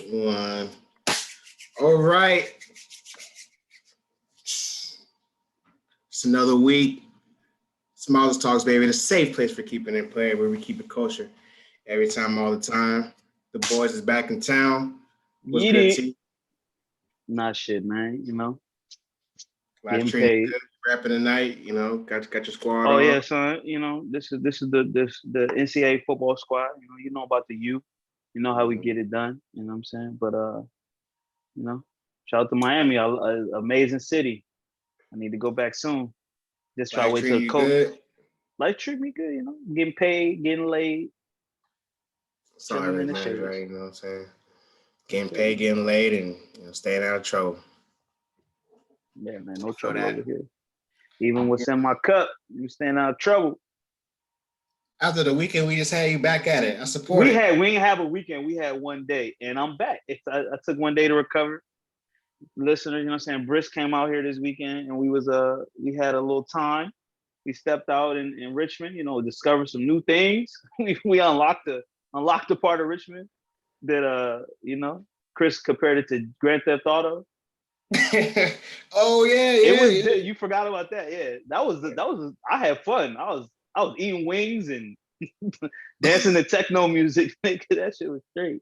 One. All right. It's another week. Smallers Talks, baby. The safe place for keeping it playing, where we keep it kosher every time, all the time. The boys is back in town. What's good, T? Not shit, man. You know, Life getting treating paid. good. Rapping tonight, got your squad Oh on. yeah, son. You know, this is the NCAA football squad. You know about the U. You know how we get it done. You know what I'm saying? But shout out to Miami, amazing city. I need to go back soon. Just try to Life wait till treating the you coach. good. Life treat me good. You know, getting paid, getting laid, That's all that chilling really in the matters, shades. right? You know what I'm saying? Getting paid, getting laid, and staying out of trouble. Yeah, man, no So trouble that over here. Even what's in my cup, you staying out of trouble. after the weekend, we just had you back at it. I support We it. didn't have a weekend. We had one day, and I'm back. I took one day to recover. Listeners, you know what I'm saying? Brisk came out here this weekend, and we had a little time. We stepped out in Richmond, discovered some new things. we unlocked the part of Richmond that Chris compared it to Grand Theft Auto. Oh yeah. It was you forgot about that. Yeah. That was I had fun. I was eating wings and dancing to techno music. That shit was straight.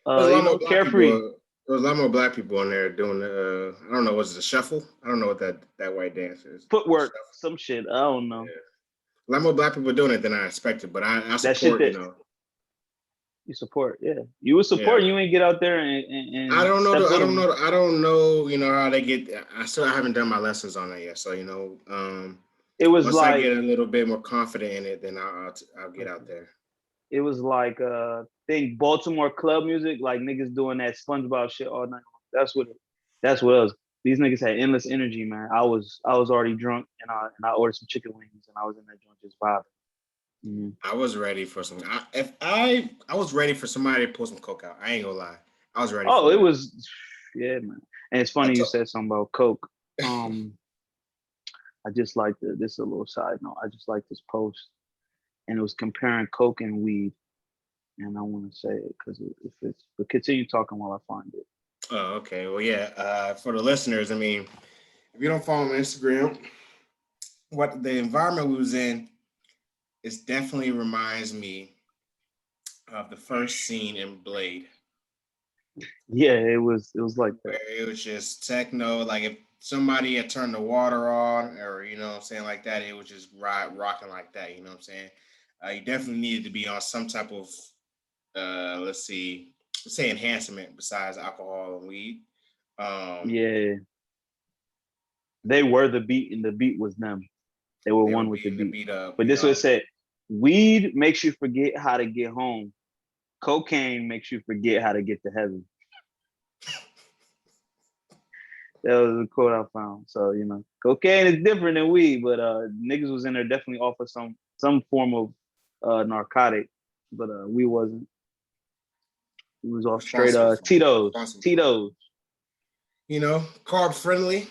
There's a lot more black Carefree. people. There's a lot more black people on there doing the. I don't know. Was it a shuffle? I don't know what that white dance is. Footwork, some shit. I don't know. Yeah. A lot more black people doing it than I expected, but I That shit support. You support, yeah. You would support. Yeah. You ain't get out there and I don't know. I don't know. How they get. I haven't done my lessons on that yet. So it was once like I get a little bit more confident in it, then I'll get out there. It was like think Baltimore club music, like niggas doing that SpongeBob shit all night. That's what it was. These niggas had endless energy, man. I was already drunk and I ordered some chicken wings and I was in that joint just vibing. Mm-hmm. I was ready for some. I was ready for somebody to pull some coke out. I ain't gonna lie. I was ready. Oh, it was, yeah, man. And it's funny you said something about coke. I just like this is a little side note. I just like this post, and it was comparing coke and weed. And I want to say it because but continue talking while I find it. Oh, okay. Well, yeah. For the listeners, I mean, if you don't follow me on Instagram, what the environment we was in, it definitely reminds me of the first scene in Blade. Yeah, it was like that. Where it was just techno. Like if somebody had turned the water on, or what I'm saying, like that, it was just rocking like that. You know what I'm saying? You definitely needed to be on some type of let's say enhancement besides alcohol and weed. Yeah, they were the beat, and the beat was them. They were one with the beat. But this was said: weed makes you forget how to get home. Cocaine makes you forget how to get to heaven. That was a quote I found. So cocaine is different than weed, but niggas was in there definitely off of some form of narcotic, but we wasn't. It was all straight Tito's. Carb friendly.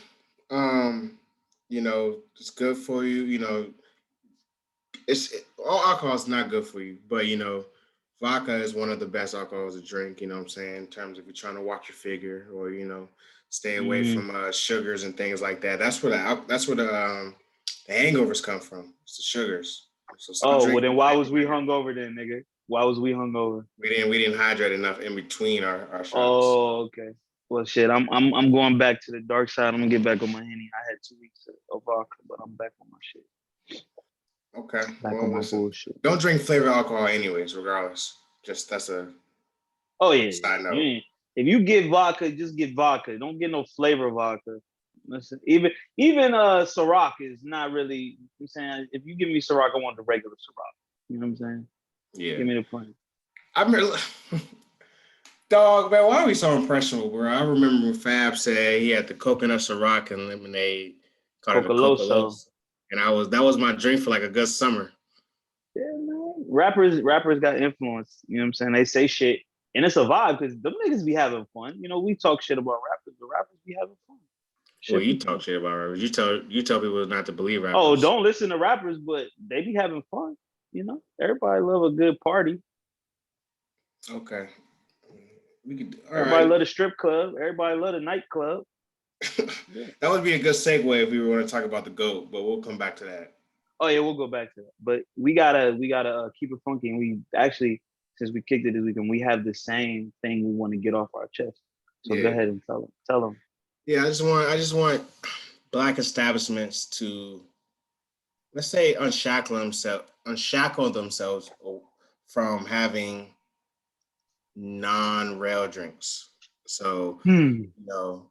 It's good for you. All alcohol is not good for you, but vodka is one of the best alcohols to drink. You know what I'm saying? In terms of you're trying to watch your figure, or stay away from sugars and things like that. That's where the hangovers come from. It's the sugars. So well then why was we hungover then, nigga? Why was we hungover? We didn't hydrate enough in between our shots. Oh, okay. Well, shit, I'm going back to the dark side. I'm gonna get back on my Henny. I had 2 weeks of vodka, but I'm back on my shit. Okay. Back on my bullshit. Don't drink flavored alcohol, anyways. Regardless, just that's a. Oh yeah. Side note. If you get vodka, just get vodka. Don't get no flavor vodka. Listen, even Ciroc is not really. I'm saying if you give me Ciroc, I want the regular Ciroc. You know what I'm saying? Yeah. Give me the point. I remember, dog, man. Why are we so impressionable, bro? I remember when Fab said he had the coconut Ciroc and lemonade, called it a Cocoloso, and that was my drink for like a good summer. Yeah, man. Rappers got influence. You know what I'm saying? They say shit, and it's a vibe because them niggas be having fun. We talk shit about rappers, but rappers be having fun. Well, you talk shit about rappers. You tell people not to believe rappers. Oh, don't listen to rappers, but they be having fun. Everybody love a good party. Okay. We could. All Everybody right. love the strip club. Everybody love the nightclub. Yeah. That would be a good segue if we were going to talk about the goat, but we'll come back to that. Oh yeah, we'll go back to that. But we gotta keep it funky. And we actually, since we kicked it this weekend, we have the same thing we want to get off our chest. So go Yeah. ahead and tell them. Tell them. Yeah. I just want black establishments to, let's say, unshackle themselves from having non-rail drinks. So, Hmm. you know,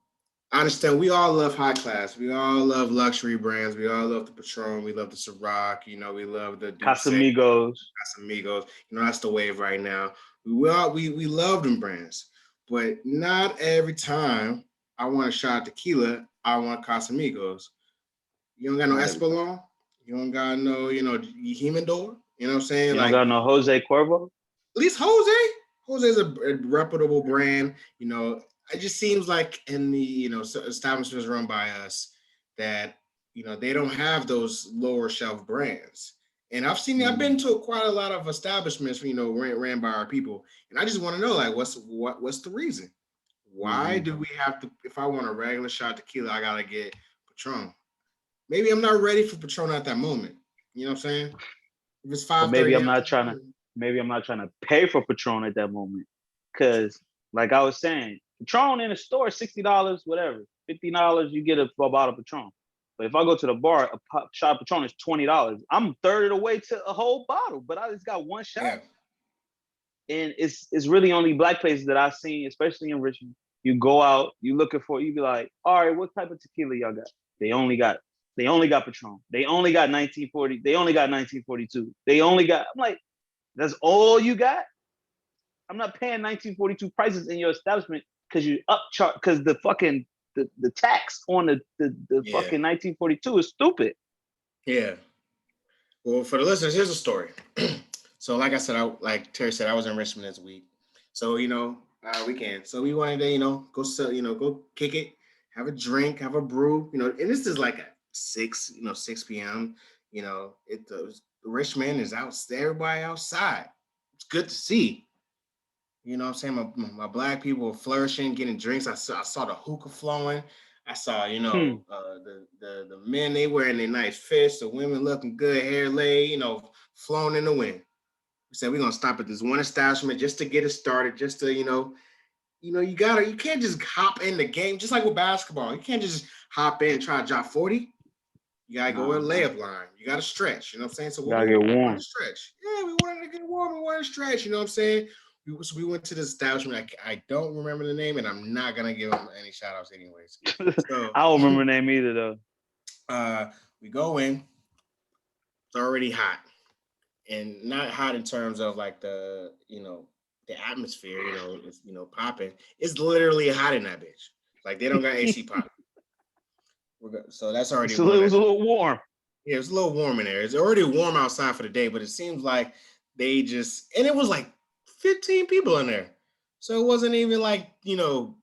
I understand we all love high class. We all love luxury brands. We all love the Patron. We love the Ciroc. We love the Douce, Casamigos. Casamigos. That's the wave right now. We love them brands, but not every time I want a shot of tequila, I want Casamigos. You don't got no Not every time. Espolon. You don't got no, Humidor. You know what I'm saying? You don't Like, got no Jose Cuervo. at least Jose. Jose's a reputable brand. It just seems like in the establishments run by us that they don't have those lower shelf brands. And I've been Mm, to quite a lot of establishments, ran by our people, and I just want to know, like, what's the reason? Why mm-hmm. do we have to? If I want a regular shot of tequila, I gotta get Patron. Maybe I'm not ready for Patron at that moment. You know what I'm saying? If it's Or 5:30 in the maybe I'm not trying to pay for Patron at that moment. Cause like I was saying, Patron in the store, $60, whatever. $50, you get a bottle of Patron. But if I go to the bar, shot of Patron is $20. I'm a third of the way to a whole bottle, but I just got one shot. yeah, And it's really only black places that I've seen, especially in Richmond. You go out, you looking for, you be like, all right, what type of tequila y'all got? They only got they only got Patron. They only got 1940. They only got 1942. They only got. I'm like, that's all you got. I'm not paying 1942 prices in your establishment because you upcharge because the tax on the yeah, fucking 1942 is stupid. yeah. Well, for the listeners, here's a story. So, like I said, like Terry said, I was in Richmond this week. So, weekend. So we wanted to, go sell, go kick it, have a drink, have a brew, and this is like at 6 p.m. The Richmond is out, everybody outside. It's good to see. You know what I'm saying? My black people flourishing, getting drinks. I saw the hookah flowing. I saw, Hmm. the men, they wearing their nice fish, the women looking good, hair laid, flowing in the wind. We said we're gonna stop at this one establishment just to get it started, just to, you can't just hop in the game, just like with basketball. You can't just hop in and try to drop 40. You gotta go Nah, with a nah. layup line. You gotta stretch. You know what I'm saying? So Gotta get we wanted to warm. stretch. Yeah, we wanted to get warm and wanted to stretch. You know what I'm saying? So we went to this establishment. I don't remember the name, and I'm not gonna give them any shout outs anyways. So I don't remember the name either though. uh we go in, it's already hot. And not hot in terms of like the atmosphere, it's popping. It's literally hot in that bitch. Like they don't got AC pop. So that's already It one. was a little warm. Yeah, it's a little warm in there. It's already warm outside for the day, but it seems like and it was like 15 people in there. So it wasn't even like,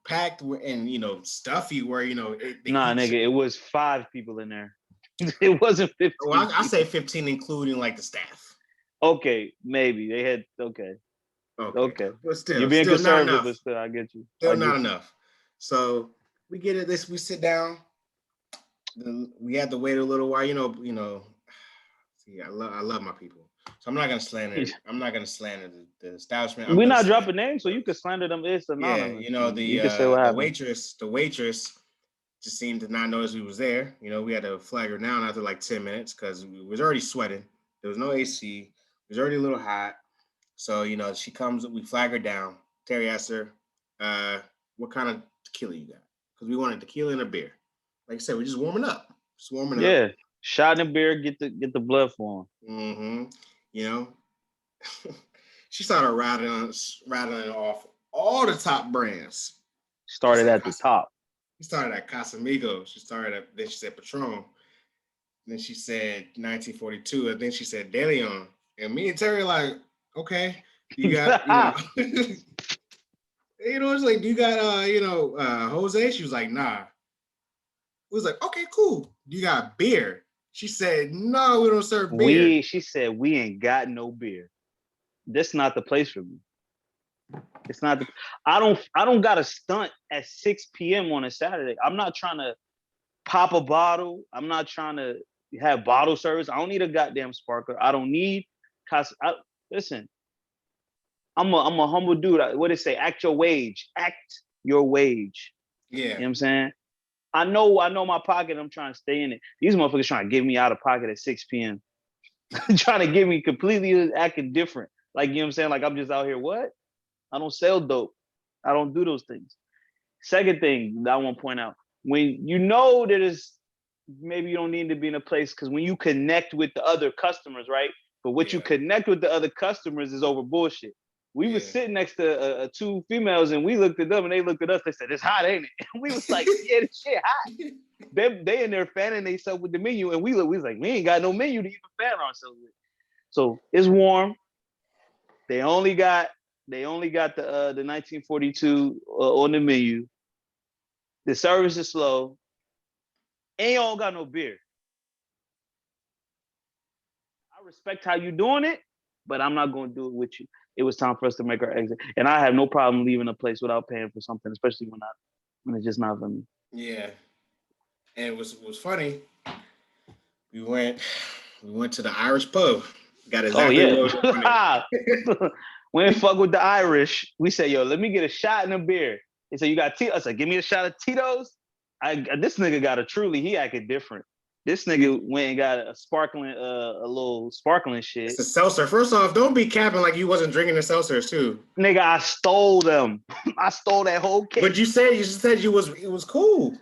packed and, stuffy where, the Nah, heat. nigga, it was 5 people in there. It wasn't Well, 15 I say people. 15, including like the staff. Okay, maybe they had. Okay, Okay. okay. But You're still, being still not conservative, enough. but still, I get you. Still I not get you. enough. So we get it. We sit down. We had to wait a little while. See, I love my people. So I'm not gonna slander. I'm not gonna slander the establishment. I'm We're gonna not slander dropping names, so the you can service. slander them. It's Yeah, anonymous. the You can say what the happened. waitress just seemed to not notice we was there. We had to flag her down after like 10 minutes because we was already sweating. There was no AC. It was already a little hot. So, she comes, we flag her down. Terry asked her, what kind of tequila you got? Because we wanted tequila and a beer. Like I said, we're just warming up. Just warming up. Yeah, shot in the beer, get the blood flowing. Mm-hmm. You know, she started rattling off all the top brands. She Started said at the Casa. top. She started at Casamigos. Then she said Patron. Then she said 1942. And then she said De Leon. And me and Terry like, okay, you got, it's like, do you got Jose? She was like, nah. We was like, okay, cool. Do you got beer? She said, no, we don't serve beer. She said we ain't got no beer. This not the place for me. It's not the. I don't got to stunt at 6 p.m. on a Saturday. I'm not trying to pop a bottle. I'm not trying to have bottle service. I don't need a goddamn sparkler. I don't need. Listen, I'm a humble dude. What they say? Act your wage. Act your wage. Yeah, You know what I'm saying? I know my pocket. I'm trying to stay in it. These motherfuckers trying to get me out of pocket at 6 p.m. trying to get me completely acting different. Like, you know what I'm saying? Like, I'm just out here. What? I don't sell dope. I don't do those things. Second thing that I want to point out, when you know that is maybe you don't need to be in a place, because when you connect with the other customers, right? But what you yeah, connect with the other customers is over bullshit. We was yeah. sitting next to two females, and we looked at them and they looked at us. They said, "It's hot, ain't it?" And we was like, "Yeah, this shit hot." They in there fanning themselves with the menu, and we was like, "We ain't got no menu to even fan ourselves with." So it's warm. They only got the 1942 on the menu. The service is slow. And you don't got no beer. I respect how you doing it, but I'm not going to do it with you. It was time for us to make our exit, and I have no problem leaving a place without paying for something, especially when it's just not for me. Yeah, and it was funny. We went we went to the Irish pub. Got Oh exactly yeah, what we wanted. we ain't fuck with the Irish. We said, "Yo, let me get a shot and a beer." They said, "You got Tito's?" I said, "Give me a shot of Tito's." This nigga got a Truly. He acted different. This nigga went and got a sparkling, a little sparkling It's shit. a seltzer. First off, don't be capping like you wasn't drinking the seltzers too. Nigga, I stole them. I stole that whole But case. you said it was cool.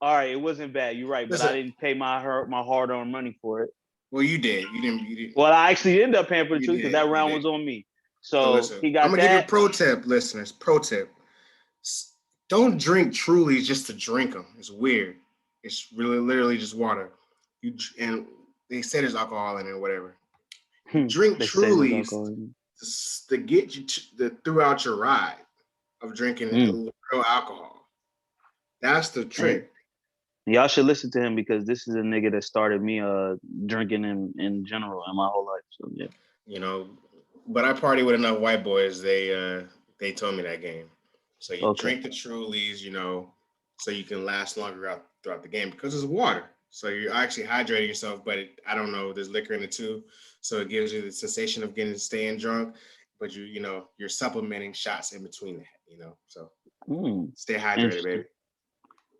All right, it wasn't bad. You're right, but I Listen, didn't pay my hard-earned money for it. well you did. You didn't Well, I actually ended up paying for the you truth because did. that You round did. was on me. So So listen, he I'm got gonna give you a that. pro tip, listeners. Pro tip: don't drink Truly just to drink them. It's weird. It's really literally just water. And they say there's alcohol in it or whatever. You drink They say there's Trulies alcohol in to get you throughout your ride of drinking it. real alcohol. That's the Hey, trick. y'all should listen to him because this is a nigga that started me drinking in general in my whole life. So yeah. You know, but I party with enough white boys. They told me that game. So you Okay. drink the Trulies, so you can last longer throughout the game because it's water. So you're actually hydrating yourself, but I don't know, there's liquor in it too, so it gives you the sensation of staying drunk, but you're supplementing shots in between that. So Mm, stay hydrated, interesting. baby.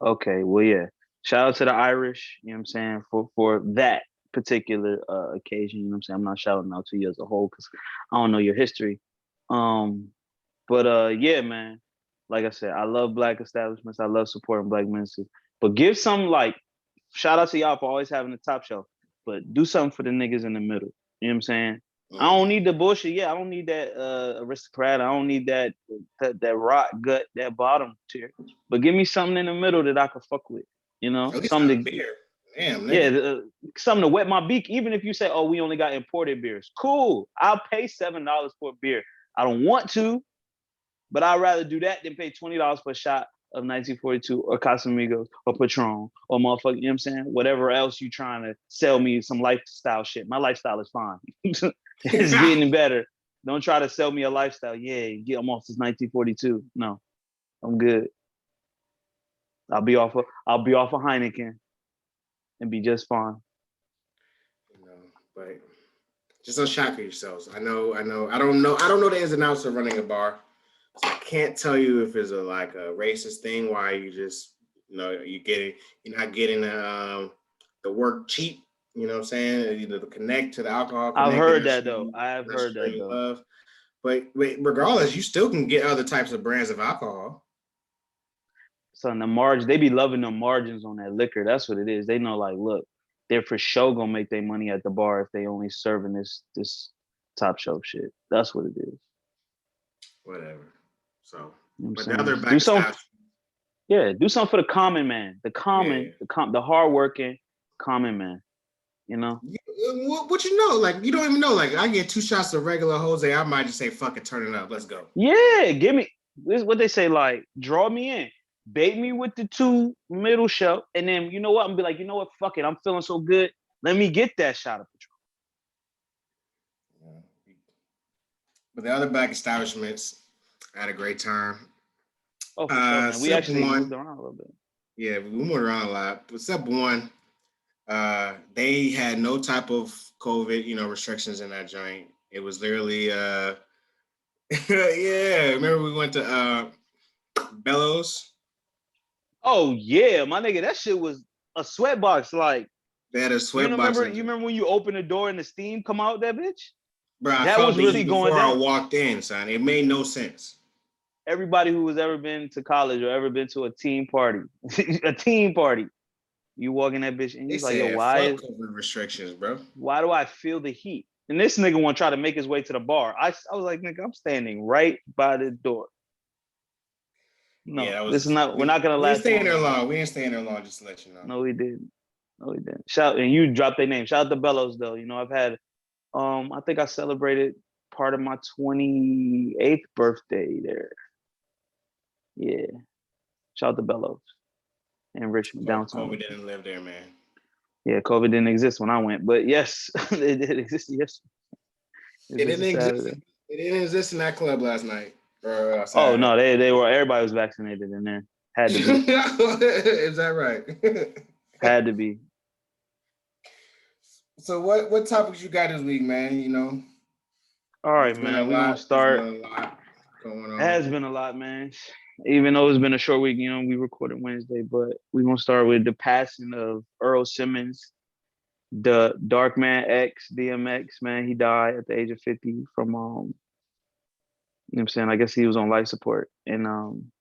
Okay. Well, yeah. Shout out to the Irish. You know what I'm saying for that particular occasion. You know what I'm saying. I'm not shouting out to you as a whole because I don't know your history. Um, but yeah, man. Like I said, I love black establishments. I love supporting black ministers. But give some like shout out to y'all for always having the top shelf. But do something for the niggas in the middle. You know what I'm saying? I don't Mm. need the bullshit. Yeah, I don't need that aristocrat. I don't need that rock gut, that bottom tier. But give me something in the middle that I could fuck with. You know, At least a something to beer. Damn, yeah, nigga. something to wet my beak. Even if you say, "Oh, we only got imported beers," cool. I'll pay $7 for a beer. I don't want to, but I'd rather do that than pay $20 for a shot of 1942 or Casamigos or Patron or motherfucker, you know what I'm saying? Whatever else you trying to sell me some lifestyle shit. My lifestyle is fine. It's getting better. Don't try to sell me a lifestyle. Yeah, I'm off this 1942. No, I'm good. I'll be off of Heineken and be just fine. But just don't shackle yourselves. I know. I don't know the ins and outs of running a bar. So I can't tell you if it's a racist thing why you just you're not getting the work cheap. You know what I'm saying? Either the connect to the alcohol I've connect, they're heard not that showing though. you, I have they're not heard that showing you though. love. But regardless, you still can get other types of brands of alcohol. So in the margin, they be loving the margins on that liquor. That's what it is. They know, like, look, they're for sure gonna make their money at the bar if they only serving this top shelf shit. That's what it is. Whatever. So, You know what I'm but the other saying? Do black something, establishment, yeah, do something for the common man, yeah. the hardworking common man. You know? What you know? Like you don't even know. Like I get 2 shots of regular Jose, I might just say fuck it, turn it up, let's go. Yeah, give me this is what they say, like, draw me in. Bait me with the two middle shelf, and then you know what? I'm gonna be like, you know what? Fuck it. I'm feeling so good. Let me get that shot of Patron. Yeah. But the other black establishments, I had a great time. Oh, for sure, man. We Step actually moved one, around a little bit. yeah, we moved around a lot. But step one, they had no type of COVID, restrictions in that joint. It was literally, yeah. Remember we went to Bellows. Oh yeah, my nigga, that shit was a sweatbox. Like, They had a you sweat know, box remember in you there. remember when you open the door and the steam come out that bitch? Bro, I That felt was the really heat going before I down. walked in, son. It made no sense. Everybody who has ever been to college or ever been to a team party, a team party, you walk in that bitch and They you're like, yo, said, fuck COVID restrictions, bro. why do I feel the heat? And this nigga want to try to make his way to the bar. I was like, nigga, I'm standing right by the door. Yeah, No, that this is was not. We're not gonna we ain't last staying long there like that. long. We ain't staying there long, just to let you know. No, we didn't. No, we didn't. Shout and you dropped their name. Shout out to Bellows though. You know, I've had I think I celebrated part of my 28th birthday there. Yeah. Shout out to Bellows in Richmond, downtown COVID Richmond. didn't live there, man. Yeah, COVID didn't exist when I went, but yes, it did exist. Yes, it It didn't existed exist. Saturday. It didn't exist in that club last night or Oh Saturday. no, they were everybody was vaccinated in there. Had to be. Is that right? Had to be. So what topics you got this week, man? All right, It's been a man. We're gonna lot. It's been start. a lot going It on. has been a lot, man. Even though it's been a short week, you know, we recorded Wednesday, but we're gonna start with the passing of Earl Simmons, the Dark Man X, DMX, man. He died at the age of 50 from you know what I'm saying? I guess he was on life support. And I'm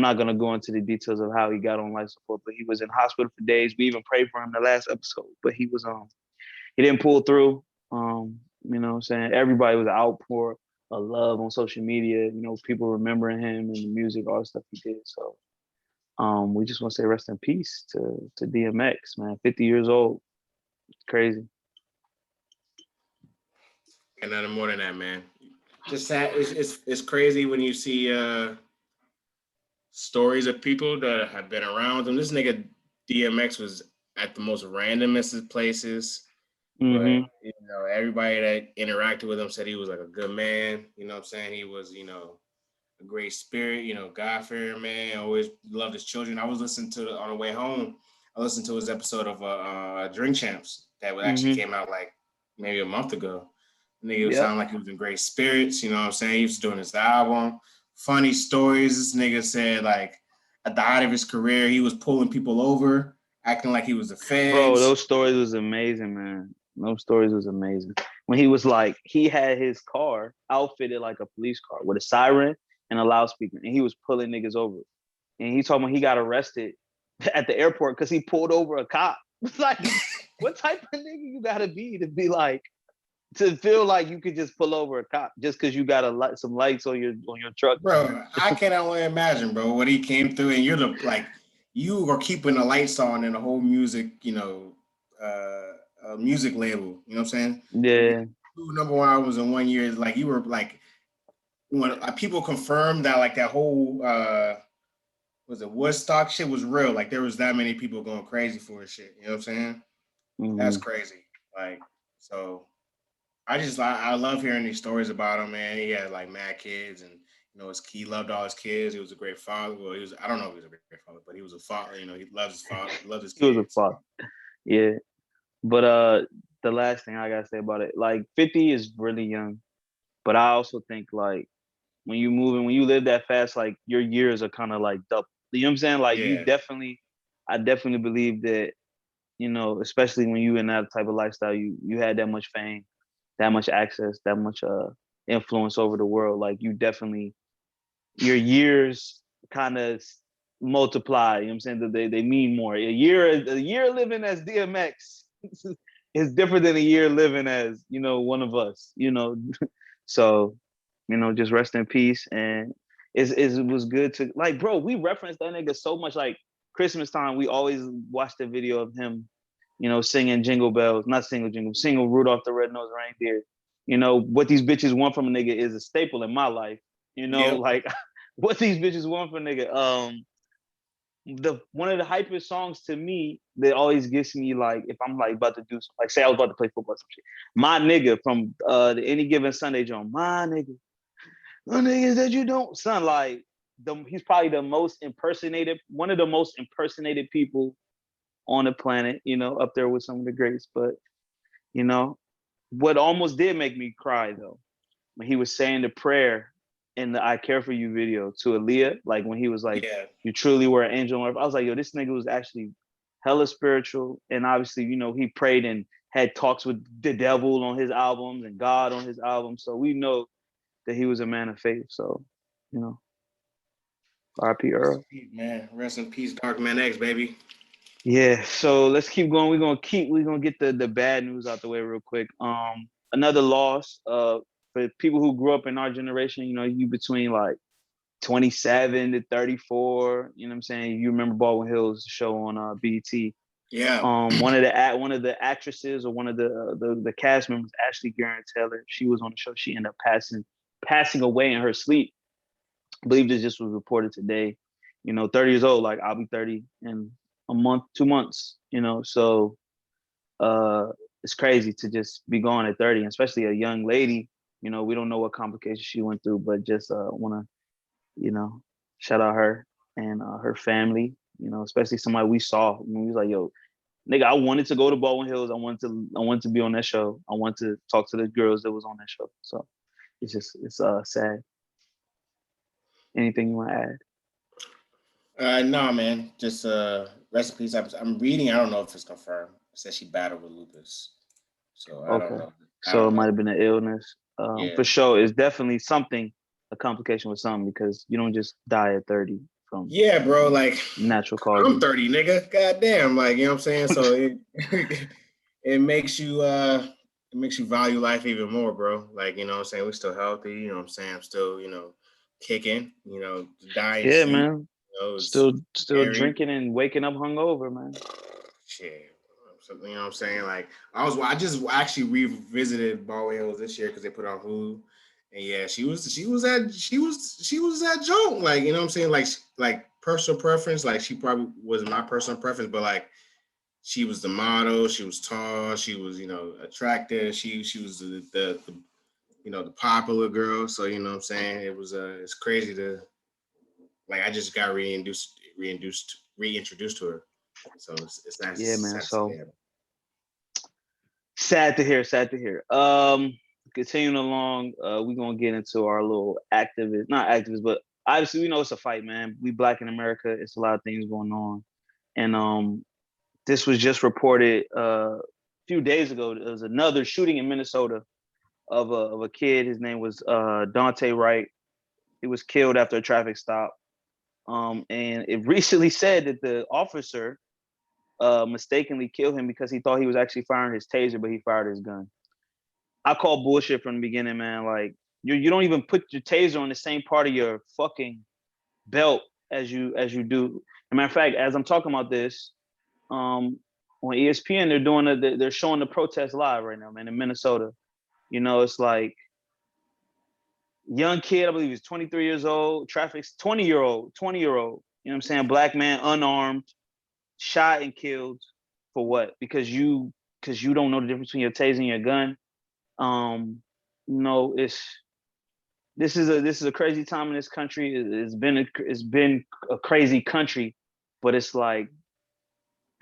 not gonna go into the details of how he got on life support, but he was in hospital for days. We even prayed for him the last episode, but he didn't pull through. You know what I'm saying? Everybody was an outpour of love on social media, you know, people remembering him and the music, all the stuff he did. So we just want to say rest in peace to DMX, man. 50 years old. It's crazy. And nothing more than that, man. Just sad. It's crazy when you see stories of people that have been around him. This nigga DMX was at the most randomest of places, but Mm-hmm. everybody that interacted with him said he was like a good man. You know what I'm saying? He was, a great spirit, God fearing man. Always loved his children. I was listening to on the way home. I listened to his episode of Drink Champs that actually Mm-hmm. came out like maybe a month ago. Nigga Yep. sounded like he was in great spirits. You know what I'm saying? He was doing his album. Funny stories. This nigga said like at the height of his career, he was pulling people over, acting like he was the Bro, feds. those stories was amazing, man. Those stories was amazing. When he was like, he had his car outfitted like a police car with a siren and a loudspeaker, and he was pulling niggas over. And he told me he got arrested at the airport because he pulled over a cop. Like, what type of nigga you gotta be like to feel like you could just pull over a cop just because you got some lights on your truck? Bro, I can only imagine, bro, what he came through, and you are keeping the lights on in the whole music, music label. You know what I'm saying? You got Yeah. two number one albums in 1 year. Like you were like when people confirmed that like that whole was it Woodstock shit was real. Like there was that many people going crazy for his shit. You know what I'm saying? That's Mm-hmm. crazy. Like so. I love hearing these stories about him, man. He had like mad kids, and he loved all his kids. He was a great father. Well, he was I don't know if he was a great father, but he was a father. He loves his father, loved his He was a kids. fuck. Yeah. But the last thing I gotta say about it, like 50 is really young. But I also think like when you live that fast, like your years are kind of like double. You know what I'm saying? Like Yeah, I definitely believe that, you know, especially when you in that type of lifestyle, you had that much fame, that much access, that much influence over the world. Like you definitely your years kind of multiply. You know what I'm saying? That they mean more. A year living as DMX is different than a year living as, you know, one of us, you know. So, you know, just rest in peace. And it was good to like, bro, we referenced that nigga so much. Like Christmas time, we always watch the video of him, you know, singing jingle bells, not single jingle, single Rudolph the Red-Nosed Reindeer. You know, what these bitches want from a nigga is a staple in my life. You know, yep. like what these bitches want from a nigga. The one of the hypest songs to me that always gets me like if I'm like about to do like say I was about to play football or some shit. My nigga from the Any Given Sunday joint. My nigga. No niggas that you don't, son. Like he's probably one of the most impersonated people on the planet. You know, up there with some of the greats. But you know, what almost did make me cry though, when he was saying the prayer in the "I Care for You" video to Aaliyah, like when he was like, Yeah, "You truly were an angel on earth." I was like, "Yo, this nigga was actually hella spiritual," and obviously, you know, he prayed and had talks with the devil on his albums and God on his albums, so we know that he was a man of faith. So, you know, R.I.P. rest in Earl. peace, man. Rest in peace, Dark Man X, baby. Yeah. So let's keep going. We're gonna get the bad news out the way real quick. Another loss. For people who grew up in our generation, you know, you between like 27 to 34. You know what I'm saying? You remember Baldwin Hill's show on BET. Yeah. One of the actresses or one of the cast members, Ashley Guerin Taylor, she was on the show. She ended up passing away in her sleep. I believe this just was reported today. You know, 30 years old. Like I'll be 30 in a month, 2 months. You know, so uh, it's crazy to just be gone at 30, especially a young lady. You know, we don't know what complications she went through, but just want to, you know, shout out her and her family. You know, especially somebody we saw when we was like, yo, nigga, I wanted to go to Baldwin Hills. I wanted to be on that show. I want to talk to the girls that was on that show. So it's sad. Anything you want to add? No, man. Just rest in peace. I'm reading. I don't know if it's confirmed. It says she battled with lupus, so I don't Okay. know. I So it don't might know. have been an illness. Yeah. For sure, it's definitely something, a complication with something, because you don't just die at 30 from Yeah, bro. Like natural I'm causes. 30, nigga. God damn. Like, you know what I'm saying? So it it makes you value life even more, bro. Like, you know what I'm saying? We're still healthy, you know what I'm saying? I'm still, kicking, the dying Yeah, seat, man. it's Still scary. drinking and waking up hungover, man. Shit. So, you know what I'm saying? Like I just actually revisited Baldwin Hills this year because they put on Hulu. And yeah, she was that joke. Like, you know what I'm saying? Like personal preference. Like she probably was my personal preference, but like she was the model. She was tall. She was, attractive. She was the popular girl. So you know what I'm saying. It's crazy to like. I just got reintroduced to her. So it's nice to Yeah, man. sad to see So that. sad to hear. Sad to hear. Continuing along, we're gonna get into our little activist, not activist, but obviously we know it's a fight, man. We black in America. It's a lot of things going on, and this was just reported a few days ago. There was another shooting in Minnesota of a kid. His name was Dante Wright. He was killed after a traffic stop. And it recently said that the officer mistakenly killed him because he thought he was actually firing his taser, but he fired his gun. I call bullshit from the beginning, man. Like you don't even put your taser on the same part of your fucking belt as you do. As a matter of fact, as I'm talking about this, on ESPN they're showing the protest live right now, man, in Minnesota. You know, it's like young kid, I believe he's 23 years old, traffic's 20-year-old, 20-year-old, you know what I'm saying? Black man, unarmed, shot and killed for what? Because you don't know the difference between your taser and your gun. Um, it's this is a crazy time in this country. It's been a crazy country, but it's like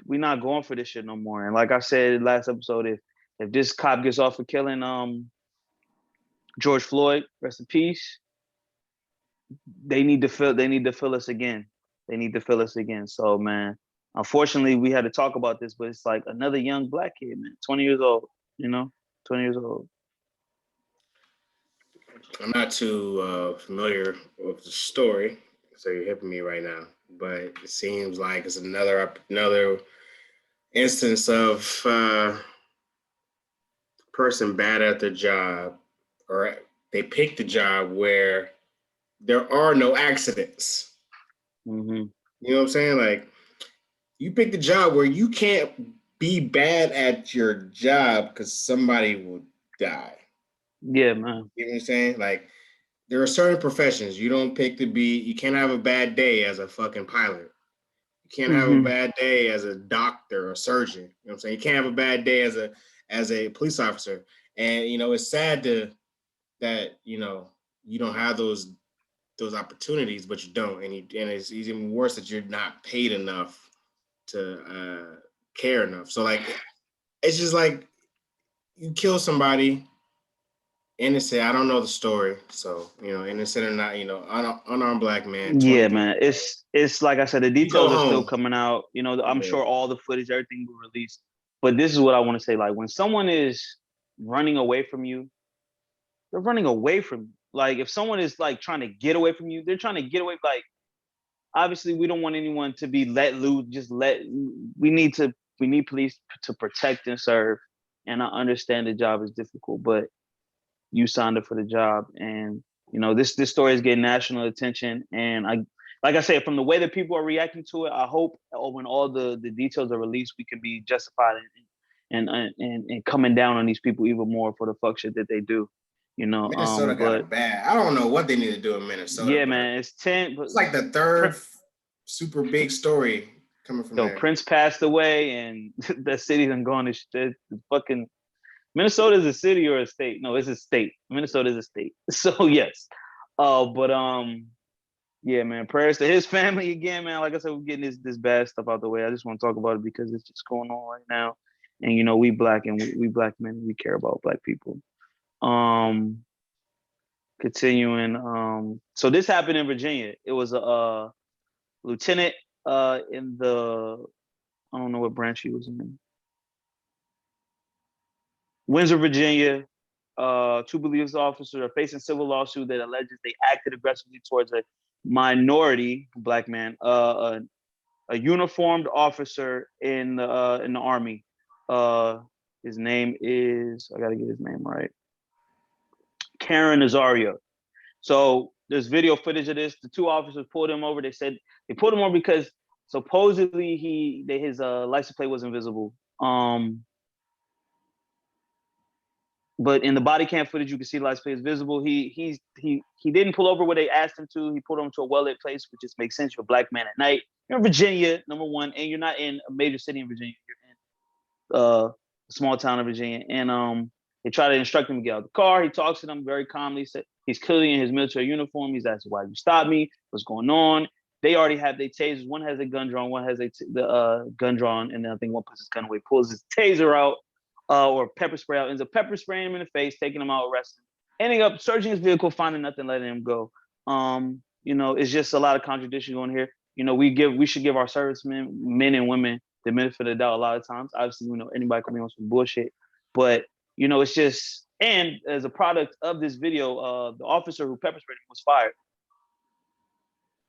we're not going for this shit no more. And like I said last episode, if this cop gets off for killing George Floyd, rest in peace, they need to fill us again. They need to fill us again. So man, unfortunately we had to talk about this, but it's like another young black kid, man, 20 years old, you know, 20 years old. I'm not too familiar with the story, so you're hipping me right now. But it seems like it's another instance of person bad at their job, or they picked a job where there are no accidents. Mm-hmm. You know what I'm saying? Like you picked a job where you can't be bad at your job because somebody will die. Yeah, man. You know what I'm saying? Like there are certain professions you don't pick to be. You can't have a bad day as a fucking pilot. You can't have a Mm-hmm. bad day as a doctor or surgeon. You know what I'm saying? You can't have a bad day as a police officer. And it's sad that you don't have those opportunities, but you don't, and it's even worse that you're not paid enough to care enough. So like, it's just like you kill somebody, innocent. I don't know the story, so innocent or not, unarmed black man, Yeah, 23. man. It's like I said, the You go details are still home. coming out. I'm Yeah, sure all the footage, everything will release. But this is what I want to say. Like when someone is running away from you, they're running away from you. Like if someone is like trying to get away from you, they're trying to get away. Like obviously we don't want anyone to be let loose. We need to we need police to protect and serve. And I understand the job is difficult, but you signed up for the job, and this story is getting national attention. And like I said, from the way that people are reacting to it, I hope when all the details are released, we can be justified and coming down on these people even more for the fuck shit that they do. Minnesota got But it bad. I don't know what they need to do in Minnesota, yeah, but man, it's 10. But it's like the third super big story coming from so there. Prince passed away, and that city done gone to shit. Fucking Minnesota is a city or a state? No, it's a state. Minnesota is a state. So yes. But yeah, man. Prayers to his family again, man. Like I said, we're getting this bad stuff out the way. I just want to talk about it because it's just going on right now. And we black, and we black men, we care about black people. Um, Continuing. So this happened in Virginia. It was a lieutenant in the, I don't know what branch he was in. Windsor, Virginia. Two police officers are facing civil lawsuit that alleges they acted aggressively towards a minority black man, a uniformed officer in the army. His name is, I gotta get his name right, Karen Nazario. So there's video footage of this. The two officers pulled him over. They said they pulled him over because supposedly his license plate was invisible. But in the body cam footage, you can see the license plate is visible. He didn't pull over where they asked him to. He pulled him to a well-lit place, which just makes sense. You're a black man at night. You're in Virginia, number one, and you're not in a major city in Virginia. You're in a small town in Virginia. And they try to instruct him to get out of the car. He talks to them very calmly. Said he's clearly in his military uniform. He's asking, "Why did you stop me? What's going on?" They already have their tasers. One has a gun drawn. One has the gun drawn, and then I think one puts his gun away, pulls his taser out, or pepper spray out, ends up pepper spraying him in the face, taking him out, arresting him, ending up searching his vehicle, finding nothing, letting him go. It's just a lot of contradiction going here. We should give our servicemen, men and women, the benefit of the doubt a lot of times. Obviously, anybody can be on some bullshit, but it's just, and as a product of this video, the officer who pepper sprayed him was fired.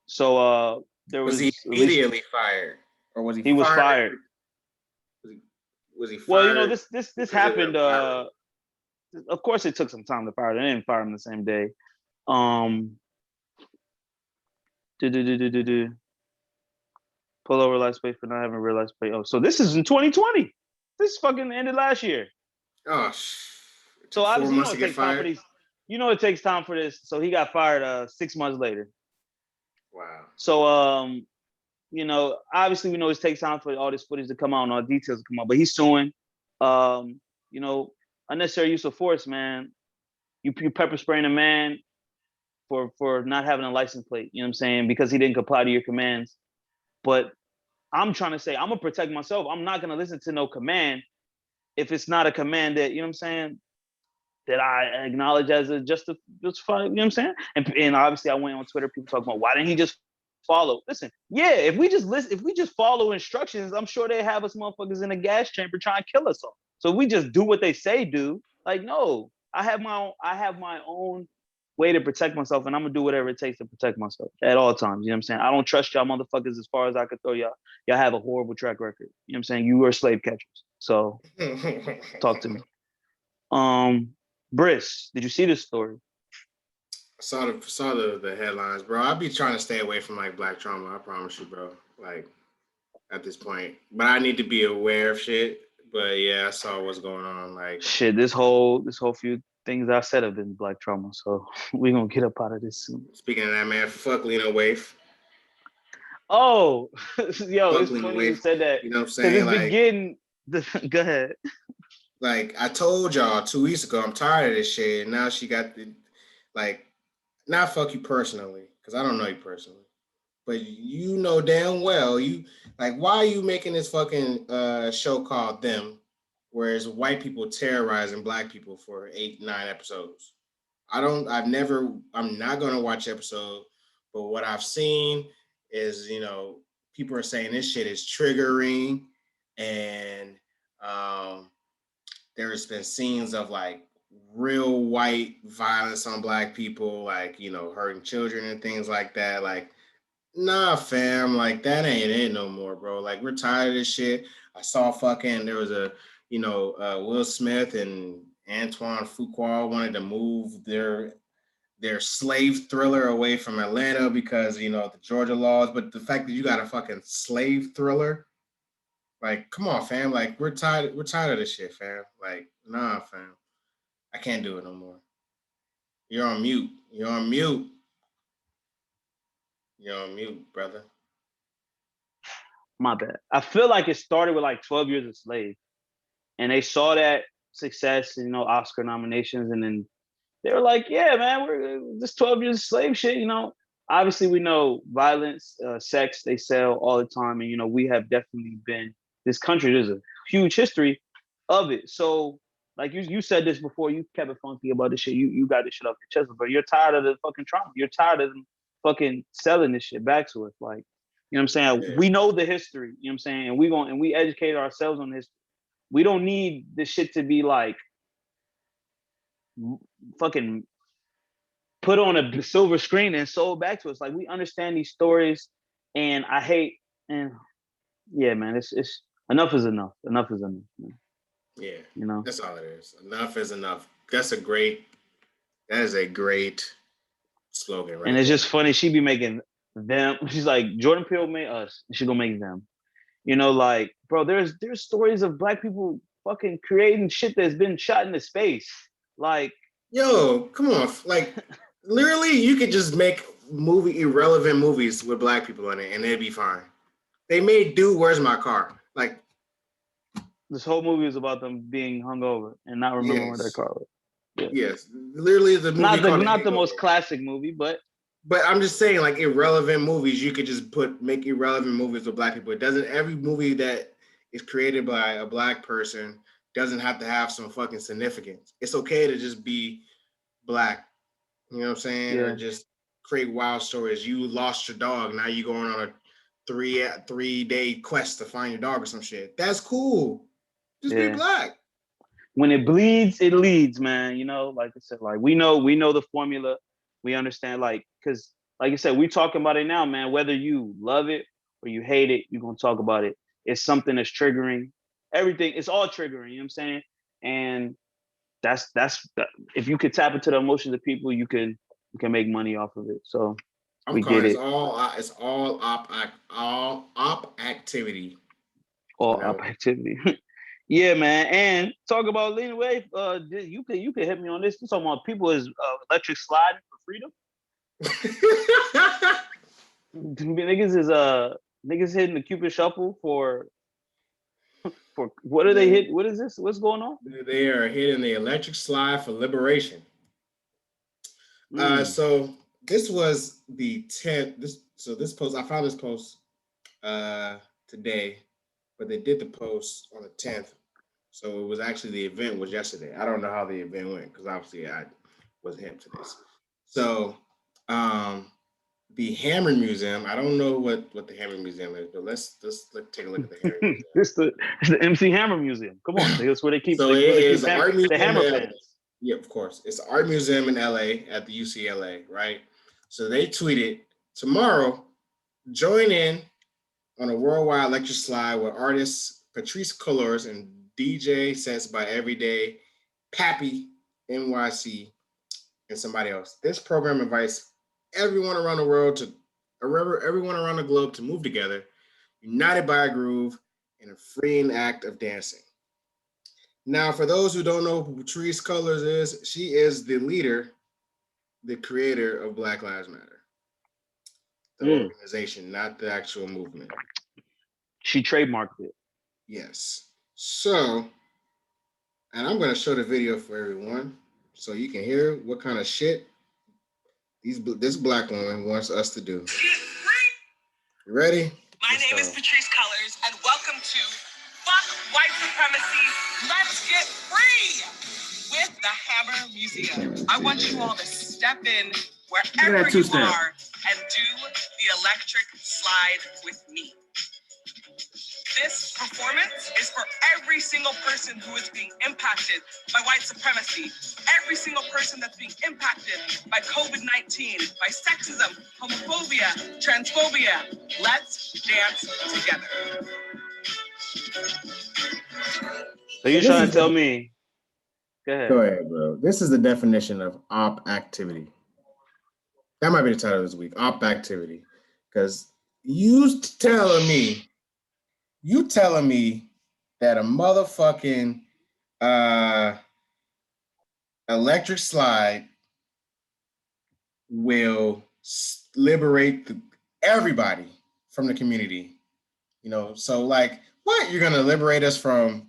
So there Was he was at least immediately fired, or was he he was fired? fired. Was he Well, fired this because it happened. went viral? Of course, it took some time to fire. They didn't fire him the same day. Um, do do do do do do. Pull over license plate for not having real license plate. Oh, so this is in 2020. This fucking ended last year. Oh, it So took four obviously, months to it get takes time for fired. these. It takes time for this. So he got fired 6 months later. Wow. So obviously we know it takes time for all this footage to come out and all the details to come out. But he's suing. Um, you know, Unnecessary use of force, man. You pepper spraying a man for not having a license plate. You know what I'm saying? Because he didn't comply to your commands. But I'm trying to say, I'm gonna protect myself. I'm not gonna listen to no command if it's not a command that, you know what I'm saying, that I acknowledge as a justified, you know what I'm saying? And obviously I went on Twitter, people talking about why didn't he just follow? Listen, yeah, if we just follow instructions, I'm sure they have us motherfuckers in a gas chamber trying to kill us all. So if we just do what they say do, like no, I have my own way to protect myself, and I'm gonna do whatever it takes to protect myself at all times. You know what I'm saying? I don't trust y'all motherfuckers as far as I could throw y'all. Y'all have a horrible track record. You know what I'm saying? You were slave catchers. So talk to me. Um, Briss, did you see this story? Saw the headlines, bro. I'd be trying to stay away from like black trauma. I promise you, bro. Like at this point, but I need to be aware of shit. But yeah, I saw what's going on. Like, Shit, this whole few things I said have been black trauma. So we gonna get up out of this soon. speaking of that, man, fuck Lena Waif. Oh, yo, Fuck it's Lena funny you Waif. said that You know what I'm because saying? it's been getting. Go ahead. Like I told y'all 2 weeks ago, I'm tired of this shit. And now she got the like not fuck you personally, because I don't know you personally, but you know damn well you like why are you making this fucking show called Them, whereas white people terrorizing black people for 8, 9 episodes. I'm not gonna watch episode, but what I've seen is, people are saying this shit is triggering, and um, there's been scenes of like real white violence on black people, like hurting children and things like that. Like, nah, fam, like that ain't it no more, bro. Like we're tired of this shit. I saw fucking there was Will Smith and Antoine Fuqua wanted to move their slave thriller away from Atlanta because the Georgia laws. But the fact that you got a fucking slave thriller, like, come on, fam. Like we're tired. We're tired of this shit, fam. Like, nah, fam. I can't do it no more. You're on mute. You're on mute. You're on mute, brother. My bad. I feel like it started with like 12 Years a Slave, and they saw that success, Oscar nominations, and then they were like, "Yeah, man, we're this 12 Years a Slave shit." Obviously we know violence, sex, they sell all the time, and we have definitely been this country. There's a huge history of it. So, like you said this before, you kept it funky about this shit. You got this shit off your chest, but you're tired of the fucking trauma. You're tired of them fucking selling this shit back to us. Like, what I'm saying? Yeah. We know the history, what I'm saying? And we educate ourselves on this. We don't need this shit to be like fucking put on a silver screen and sold back to us. Like, we understand these stories, and I hate, and yeah, man, it's enough is enough. Enough is enough, man. Yeah. You know. That's all it is. Enough is enough. That is a great slogan And right it's there. just funny. She be making them. She's like, Jordan Peele made us. She gonna make them. Like, bro, there's stories of black people fucking creating shit that's been shot into space. Like, Yo, come on. Like, literally, you could just make irrelevant movies with black people in it and it'd be fine. They made Dude, Where's My Car? Like, this whole movie is about them being hungover and not remembering where their yes. car was. Yeah. Yes. Literally, the movie called The Not the most Hangover. classic movie, but But I'm just saying, like, irrelevant movies, you could just make irrelevant movies with black people. It doesn't, every movie that is created by a black person doesn't have to have some fucking significance. It's okay to just be black. You know what I'm saying? Or yeah, just create wild stories. You lost your dog. Now you going on a 3 day quest to find your dog or some shit. That's cool. Just be yeah. black. When it bleeds, it leads, man. Like I said, like we know the formula. We understand, like, because like I said, we talking about it now, man. Whether you love it or you hate it, you're gonna talk about it. It's something that's triggering. Everything, it's all triggering, you know what I'm saying? And that's if you could tap into the emotions of people, you can make money off of it. So I'm we get calling it. it's all op activity. You All know. up activity. Yeah, man. And talk about lean wave. You can hit me on this. You talking about people is electric sliding for freedom? Niggas hitting the Cupid shuffle for what are they they, hit? What is this? What's going on? they are hitting the electric slide for liberation. Mm, So this was the 10th. This post, I found this post today, but they did the post on the 10th. So it was actually, the event was yesterday. I don't know how the event went because obviously I wasn't hip to this. So um, the Hammer Museum. I don't know what the Hammer Museum is, but let's take a look at the Hammer this the it's the MC Hammer Museum. Come on, Museum. that's where they keep So it is an art the museum Hammer in LA. pants. Yeah, of course. It's an art museum in LA at the UCLA, right? So they tweeted tomorrow, join in on a worldwide lecture slide with artists Patrice Colors and DJ sets by Everyday, Pappy, NYC, and somebody else. This program invites everyone around the world to everyone around the globe to move together, united by a groove and a freeing act of dancing. Now, for those who don't know who Patrice Colors is, she is the leader, the creator of Black Lives Matter, the Mm, organization, not the actual movement. she trademarked it. Yes. So, and I'm going to show the video for everyone so you can hear what kind of shit This black woman wants us to do. You ready? My name is Patrice Cullors, and welcome to Fuck White Supremacy, Let's Get Free with the Hammer Museum. I want you all to step in wherever you are and do the electric slide with me. This performance is for every single person who is being impacted by white supremacy, every single person that's being impacted by COVID-19, by sexism, homophobia, transphobia. Let's dance together. So you're trying to tell me? Go ahead, bro. This is the definition of Opp Activity. That might be the title of this week, Opp Activity. Because you telling me that a motherfucking electric slide will liberate everybody from the community. You know, so like, what? You're gonna liberate us from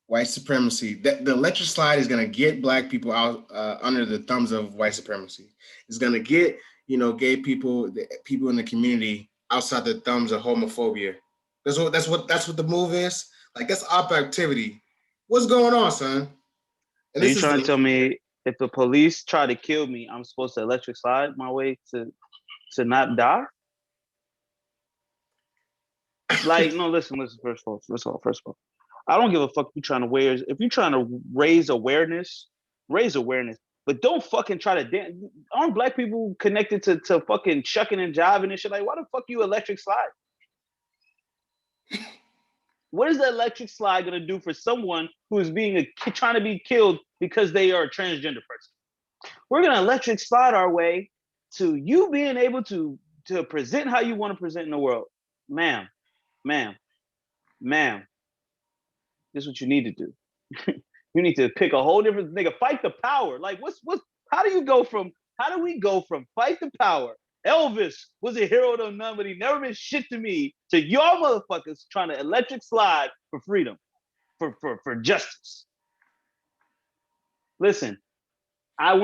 white supremacy? The electric slide is gonna get black people out under the thumbs of white supremacy. It's gonna get, you know, gay people, the people in the community outside the thumbs of homophobia. That's what the move is. Like, that's Opp Activity. What's going on, son? And so you're trying to tell me if the police try to kill me, I'm supposed to electric slide my way to not die? Like, no, listen, first of all. I don't give a fuck if you're trying to if you're trying to raise awareness, but don't fucking try to dance. Aren't black people connected to fucking shucking and jiving and shit? Like, why the fuck you electric slide? What is the electric slide gonna do for someone who is trying to be killed because they are a transgender person? We're gonna electric slide our way to you being able to present how you want to present in the world. Ma'am. This is what you need to do. You need to pick a whole different nigga. Fight the power. Like, how do we go from fight the power? Elvis was a hero to none, but he never been shit to me, to y'all motherfuckers trying to electric slide for freedom, for justice. Listen, I'm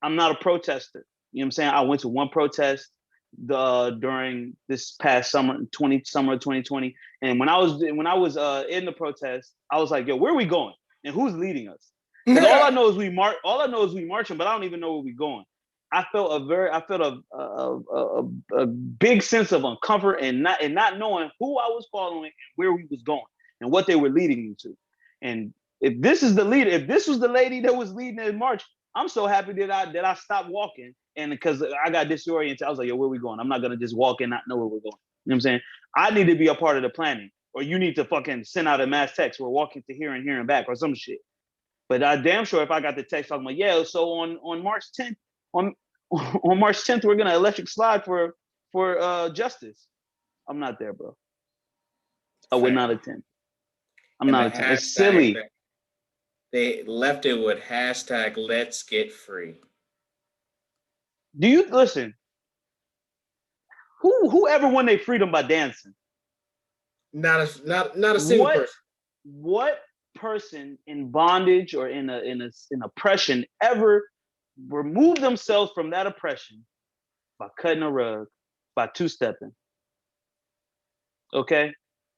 not a protester. You know what I'm saying? I went to one protest during this past summer of 2020, and when I was in the protest, I was like, yo, where are we going and who's leading us? Because all I know is we marching, but I don't even know where we're going. I felt a big sense of uncomfort and not knowing who I was following and where we was going and what they were leading me to. And if this was the lady that was leading the march, I'm so happy that I stopped walking. And because I got disoriented, I was like, yo, where we going? I'm not going to just walk and not know where we're going. You know what I'm saying? I need to be a part of the planning, or you need to fucking send out a mass text. We're walking to here and back or some shit. But I damn sure if I got the text talking about, yeah, so on March 10th, on March 10th, we're going to electric slide for justice. I'm not there, bro. I would not attend. I'm not attending. It's silly. They left it with hashtag Let's Get Free. Do you listen? Whoever won their freedom by dancing? Not a single person. What person in bondage or in oppression ever removed themselves from that oppression by cutting a rug, by two-stepping? Okay?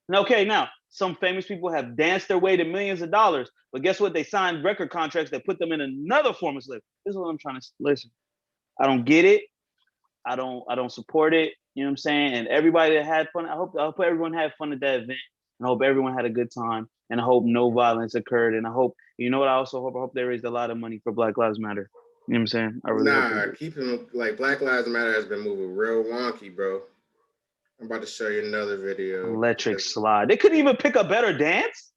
Now, some famous people have danced their way to millions of dollars, but guess what? They signed record contracts that put them in another form of slavery. This is what I'm trying to listen. I don't get it. I don't support it. You know what I'm saying? And everybody that had fun, I hope everyone had fun at that event. And I hope everyone had a good time. And I hope no violence occurred. And I hope, you know what I also hope? I hope they raised a lot of money for Black Lives Matter. You know what I'm saying? I really hope keeping like Black Lives Matter has been moving real wonky, bro. I'm about to show you another video. Electric slide. They couldn't even pick a better dance.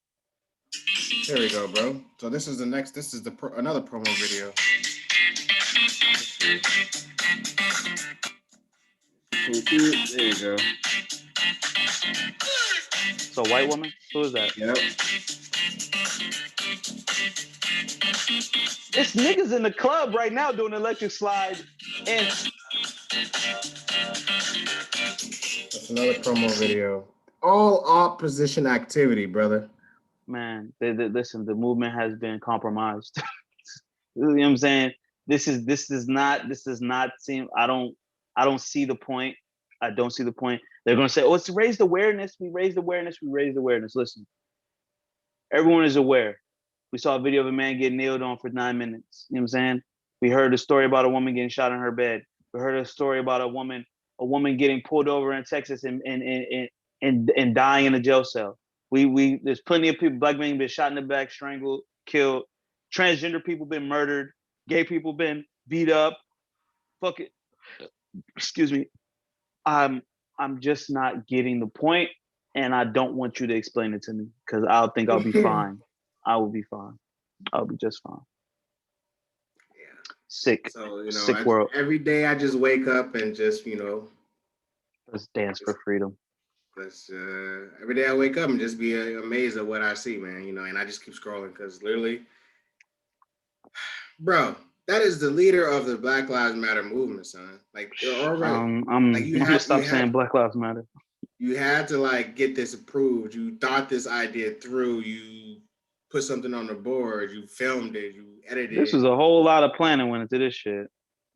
There we go, bro. So this is another promo video. There you go. So white woman? Who is that? Yep. It's niggas in the club right now doing electric slide. And that's another promo video. All opposition activity, brother. Man, listen, the movement has been compromised. You know what I'm saying? This does not seem. I don't see the point. I don't see the point. They're gonna say, "Oh, it's raised awareness. We raised awareness. We raised awareness." Listen, everyone is aware. We saw a video of a man getting nailed on for 9 minutes. You know what I'm saying? We heard a story about a woman getting shot in her bed. We heard a story about a woman getting pulled over in Texas and dying in a jail cell. We there's plenty of people, black men been shot in the back, strangled, killed, transgender people been murdered, gay people been beat up. Fuck it. Excuse me. I'm just not getting the point, and I don't want you to explain it to me because I'll think I'll be fine. I will be fine. I'll be just fine. Yeah. Sick. So, sick world. every day I just wake up and just, let's dance for freedom. Every day I wake up and just be amazed at what I see, man, and I just keep scrolling because literally, bro, that is the leader of the Black Lives Matter movement, son. Like, already, I'm like gonna stop saying Black Lives Matter. You had to like get this approved. You thought this idea through. You put something on the board. You filmed it. You edited This it. is a whole lot of planning went into this shit.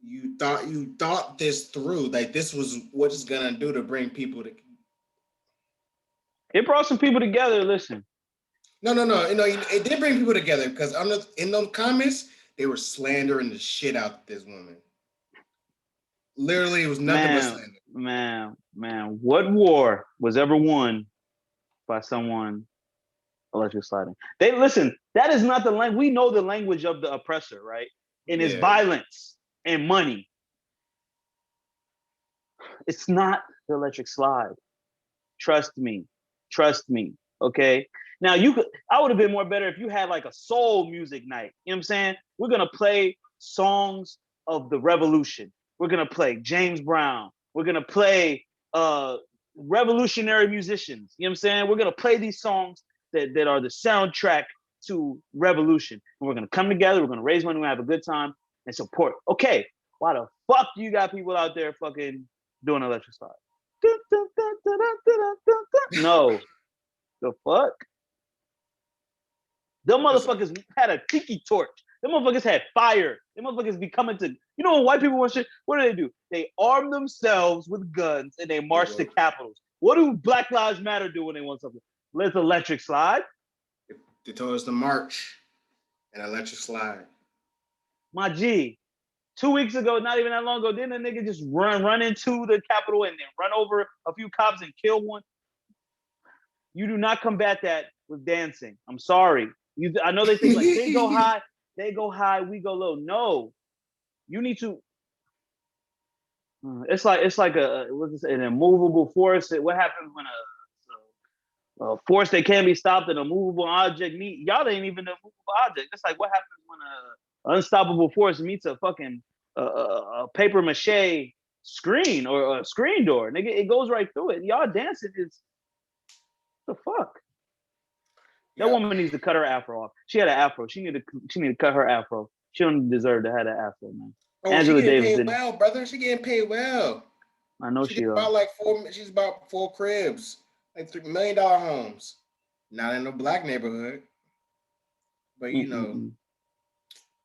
You thought this through. Like this was what it's gonna do to bring people to. It brought some people together. Listen. No. It did bring people together because in those comments they were slandering the shit out this woman. Literally, it was nothing but slander. Man, what war was ever won by someone electric sliding? They listen. That is not the language. We know the language of the oppressor, right? And it's violence and money. It's not the electric slide. Trust me. Okay. Now I would have been more better if you had like a soul music night. You know what I'm saying? We're gonna play songs of the revolution. We're gonna play James Brown. We're gonna play revolutionary musicians. You know what I'm saying? We're gonna play these songs that are the soundtrack to revolution. And we're gonna come together, we're gonna raise money, we're gonna have a good time and support. Okay, why the fuck do you got people out there fucking doing electric slide? No. The fuck? Them motherfuckers had a tiki torch. Them motherfuckers had fire. Them motherfuckers be coming to, when white people want shit, what do? They arm themselves with guns and they march to capitals. What do Black Lives Matter do when they want something? Let's electric slide. They told us to march and electric slide. My G, 2 weeks ago, not even that long ago, didn't a nigga just run into the Capitol and then run over a few cops and kill one? You do not combat that with dancing. I'm sorry. I know they think like they go high, we go low. No, you need to. It's like an immovable force. What happens when a force that can't be stopped and a movable object meet? Y'all ain't even a movable object. It's like what happens when an unstoppable force meets a fucking a paper mache screen or a screen door. Nigga, it goes right through it. Y'all dancing is the fuck. That woman needs to cut her afro off. She had an afro. She need to cut her afro. She don't deserve to have that afro, man. Oh, Angela Davis paid well, brother. She getting paid well. I know she about like she's about 4 cribs, like $3 million homes. Not in a black neighborhood, but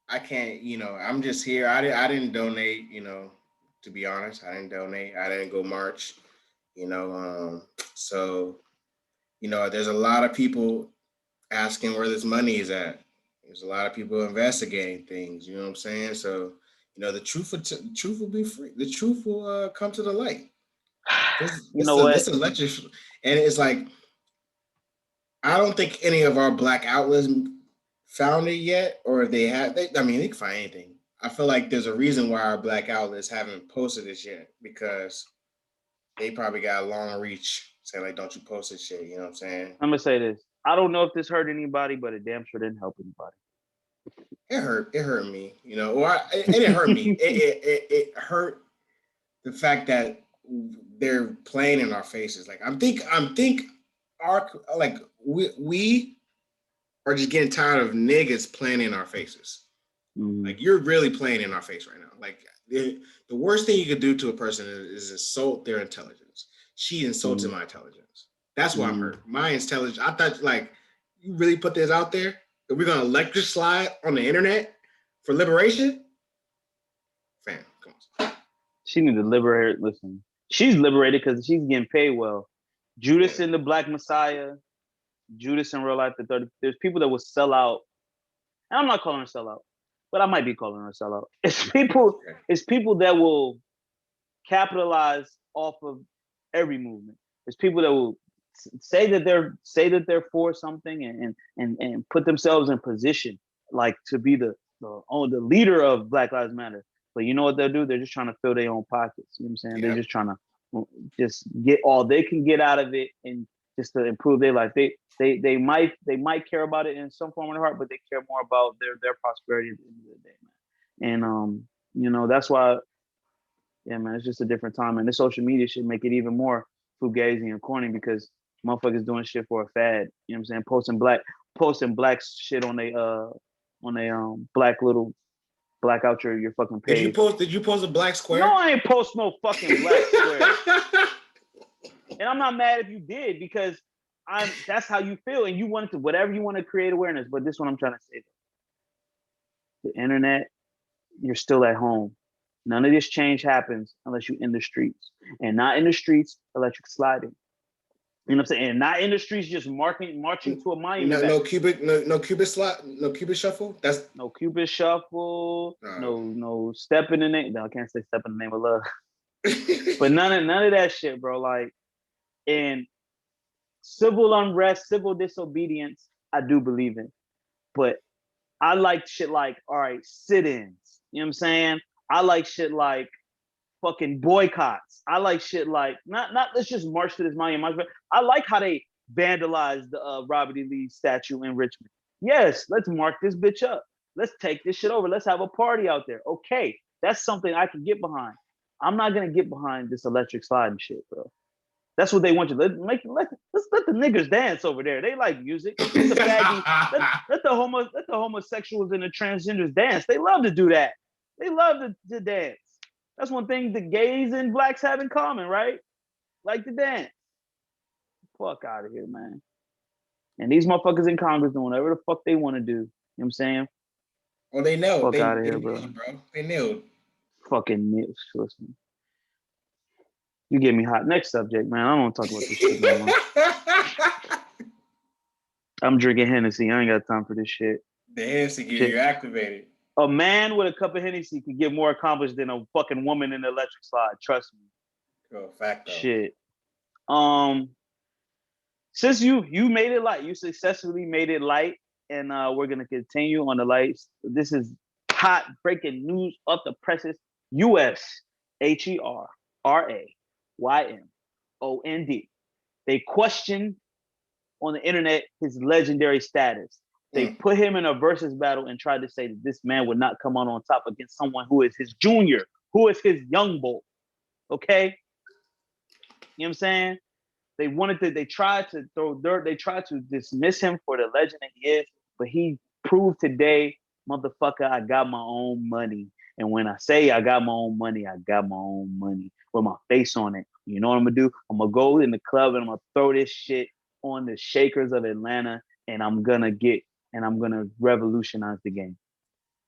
I can't. I'm just here. I didn't donate. To be honest, I didn't donate. I didn't go march. So there's a lot of people asking where this money is at. There's a lot of people investigating things. You know what I'm saying? So, the truth will be free. The truth will come to the light. This electric, and it's like I don't think any of our black outlets found it yet, or if they have. They can find anything. I feel like there's a reason why our black outlets haven't posted this yet because they probably got a long reach. Saying like, don't you post this shit? You know what I'm saying? I'm gonna say this. I don't know if this hurt anybody, but it damn sure didn't help anybody. It hurt. It hurt me. It didn't hurt me. It hurt the fact that they're playing in our faces. Like we are just getting tired of niggas playing in our faces. Like you're really playing in our face right now. Like the worst thing you could do to a person is insult their intelligence. She insulted my intelligence. That's why I'm hurt. My intelligence. I thought like you really put this out there that we're gonna electric slide on the internet for liberation. songs. She need to liberate. Listen, she's liberated because she's getting paid well. Judas and the Black Messiah, Judas in real life. There's people that will sell out. And I'm not calling her sellout, but I might be calling her sellout. It's people. It's people that will capitalize off of every movement. There's people that will say that they're for something and put themselves in position like to be the leader of Black Lives Matter. But you know what they'll do? They're just trying to fill their own pockets. You know what I'm saying? They're just trying to just get all they can get out of it and just to improve their life. They might care about it in some form of their heart, but they care more about their prosperity at the end of the day, man. And you know, that's why, yeah, man, it's just a different time. And the social media should make it even more fugazi and corny because motherfuckers doing shit for a fad. You know what I'm saying? Posting black shit on a black out your fucking page. Did you post a black square? No, I ain't post no fucking black square. And I'm not mad if you did because that's how you feel and you wanted to whatever you want to create awareness. But this is what I'm trying to say. The internet, you're still at home. None of this change happens unless you're in the streets. And not in the streets, electric sliding. You know what I'm saying? And not in the streets just marching to a monument. No Cupid shuffle? That's no Cupid shuffle, no stepping in it. No, I can't say step in the name of love. But none of that shit, bro. Like, and civil unrest, civil disobedience, I do believe in. But I like shit like, all right, sit-ins. You know what I'm saying? I like shit like fucking boycotts. I like shit like not let's just march to this monument. I like how they vandalized the Robert E. Lee statue in Richmond. Yes, let's mark this bitch up. Let's take this shit over. Let's have a party out there. Okay, that's something I can get behind. I'm not gonna get behind this electric sliding shit, bro. That's what they want you. Let's let the niggas dance over there. They like music. Let the faggy, let the homosexuals and the transgenders dance. They love to do that. They love to dance. That's one thing the gays and blacks have in common, right? Like to dance. Fuck out of here, man. And these motherfuckers in Congress doing whatever the fuck they want to do. You know what I'm saying? Well, they know. Fuck out of here, bro. They knew. Fucking niggas. Listen. You get me hot. Next subject, man. I don't want to talk about this shit no more. I'm drinking Hennessy. I ain't got time for this shit. The Hennessy get you activated. A man with a cup of Hennessy could get more accomplished than a fucking woman in the electric slide. Trust me. Oh, fact though. Shit. Since you made it light, you successfully made it light, and we're gonna continue on the lights. This is hot breaking news off the presses. U.S. HERAYMOND. They questioned on the internet his legendary status. They put him in a versus battle and tried to say that this man would not come out on top against someone who is his junior, who is his young bull. Okay? You know what I'm saying? They tried to throw dirt, they tried to dismiss him for the legend that he is, but he proved today, motherfucker, I got my own money. And when I say I got my own money, I got my own money with my face on it. You know what I'm gonna do? I'm gonna go in the club and I'm gonna throw this shit on the Shakers of Atlanta, and I'm gonna revolutionize the game,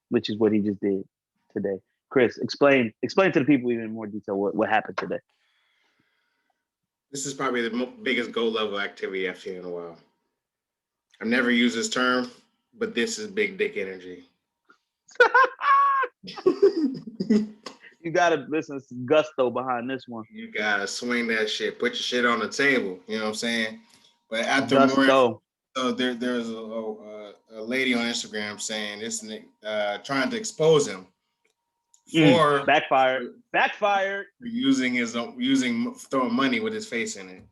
which is what he just did today. Chris, explain to the people even in more detail what happened today. This is probably the biggest goal level activity I've seen in a while. I've never used this term, but this is big dick energy. You gotta listen, some gusto behind this one. You gotta swing that shit, put your shit on the table. You know what I'm saying? But after gusto. So there's a lady on Instagram saying this, trying to expose him for backfired for using throwing money with his face in it.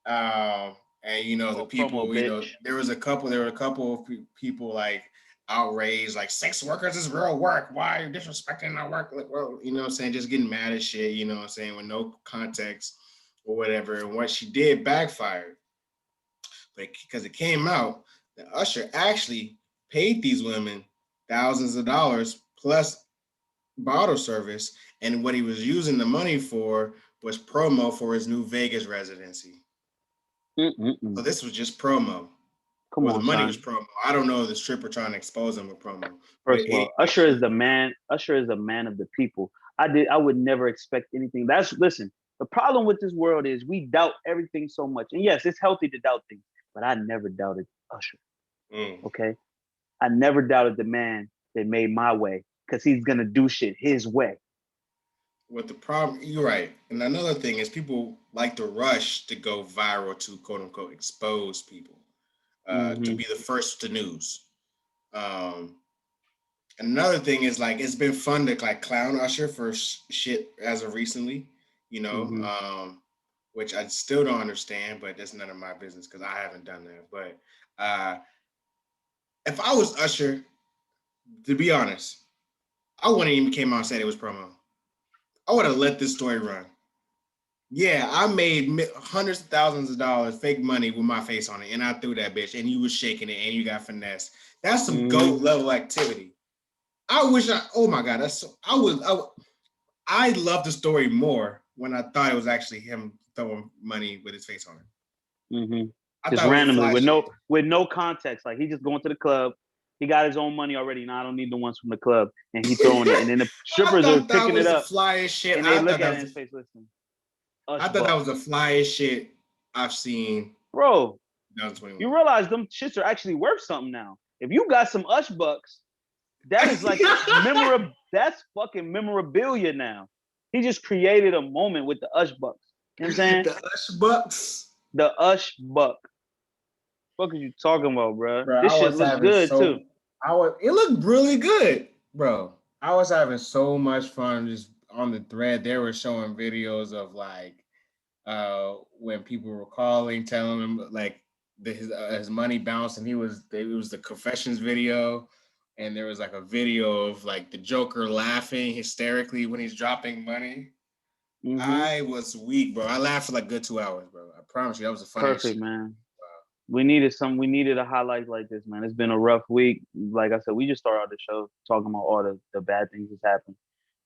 And you know the people, promo, you know, there were a couple of people like outraged, like sex workers is real work. Why are you disrespecting our work? Like, well, you know what I'm saying, just getting mad at shit, you know what I'm saying, with no context or whatever. And what she did backfired. Because it came out that Usher actually paid these women thousands of dollars plus bottle service, and what he was using the money for was promo for his new Vegas residency. So this was just promo. Come on, the money son. was promo. I don't know if the stripper trying to expose him with promo. First of all, Usher is the man. Usher is a man of the people. I would never expect anything. Listen, the problem with this world is we doubt everything so much. And yes, it's healthy to doubt things, but I never doubted Usher. Mm. Okay. I never doubted the man that made my way because he's gonna do shit his way. What the problem? You're right. And another thing is people like to rush to go viral to quote unquote expose people, to Mm-hmm. be the first to news. Um, Another thing is like it's been fun to like clown Usher for shit as of recently, you know, Mm-hmm. which I still don't understand, but that's none of my business because I haven't done that. But uh, if I was Usher, to be honest, I wouldn't even came out and said it was promo. I would have let this story run. Yeah, I made hundreds of thousands of dollars fake money with my face on it, and I threw that bitch, and you was shaking it, and you got finesse. That's some Mm-hmm. goat level activity. I wish I. Oh my god, that's so. I love the story more when I thought it was actually him throwing money with his face on it. Mm-hmm. I Just thought it was a randomly fly shit. with no context. Like he just going to the club. He got his own money already. Now I don't need the ones from the club. And he throwing it. And then the I strippers are thought that picking it was the up flyest shit. and they look at it in his face. Listen, I Ush thought that was Bucks. the flyest shit I've seen. Bro, you 2021. realize them shits are actually worth something now. If you got some Ush Bucks, that is like memorable. That's fucking memorabilia now. He just created a moment with the Ush Bucks. You know what I'm saying? The Ush Bucks. The Ush Buck. What are you talking about, bro? Bro, This I shit was look having good too. so it looked really good, bro. I was having so much fun just on the thread. They were showing videos of like when people were calling, telling him like his money bounced, and it was the confessions video, and there was like a video of like the Joker laughing hysterically when he's dropping money. Mm-hmm. I was weak, bro. I laughed for like good 2 hours, bro. I promise you, that was the funniest Perfect, shit. man. We needed a highlight like this, man. It's been a rough week. Like I said, we just started out the show talking about all the bad things that's happened.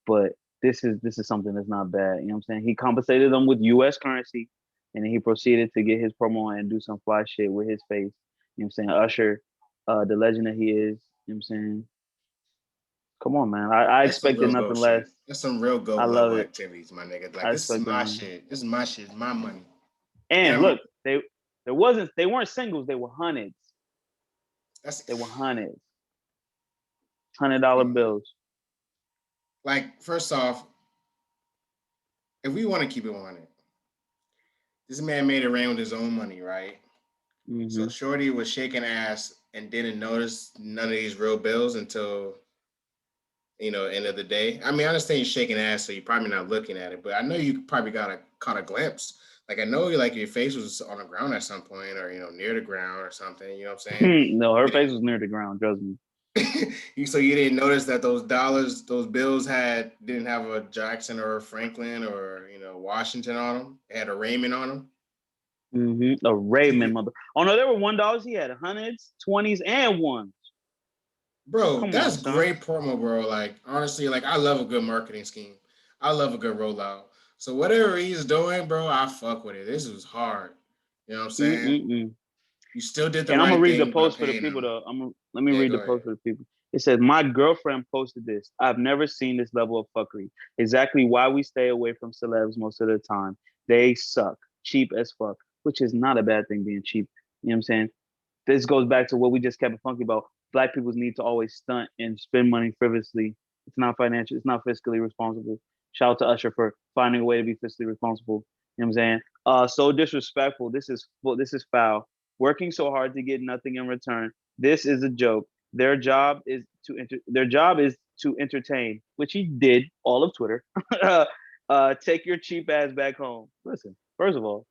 But this is something that's not bad. You know what I'm saying? He compensated them with US currency and then he proceeded to get his promo and do some fly shit with his face. You know what I'm saying? Usher, the legend that he is, you know what I'm saying? Come on, man. I That's some expected real go nothing less. shit. That's some real go I love level it. activities, my nigga. Like I this is expected my nothing. shit. This is my shit. My money. And And look, they weren't singles, they were hundreds. that's They were hundreds. $100 bills. like first off, if we want to keep it 100, this man made it rain with his own money, right? So Mm-hmm. Shorty was shaking ass and didn't notice none of these real bills until end of the day. I mean, I understand you're shaking ass, so you're probably not looking at it, but I know you probably caught a glimpse. Like I know, like your face was on the ground at some point, or near the ground or something. You know what I'm saying? No, her face was near the ground, trust me. So you didn't notice that those bills didn't have a Jackson or a Franklin or Washington on them. It had a Raymond on them. Mm-hmm. A Raymond mother. Oh no, there were $1. He had hundreds, 20s, and ones. Bro, Come on, that's son. great promo, bro. Like honestly, like I love a good marketing scheme. I love a good rollout. So whatever he's doing, bro, I fuck with it. This was hard. You know what I'm saying? Mm-mm-mm. You still did the And I'm gonna right read the thing by post for the paying people. him. Let me Yeah, read go the ahead. post for the people. It says, "My girlfriend posted this. I've never seen this level of fuckery. Exactly why we stay away from celebs most of the time. They suck, cheap as fuck. Which is not a bad thing being cheap. You know what I'm saying? This goes back to what we just kept it funky about. Black people need to always stunt and spend money frivolously. It's not financial. It's not fiscally responsible. Shout out to Usher for finding a way to be fiscally responsible. You know what I'm saying? So disrespectful. This is foul. Working so hard to get nothing in return. This is a joke. Their job is to entertain, which he did all of Twitter. Take your cheap ass back home. Listen, first of all,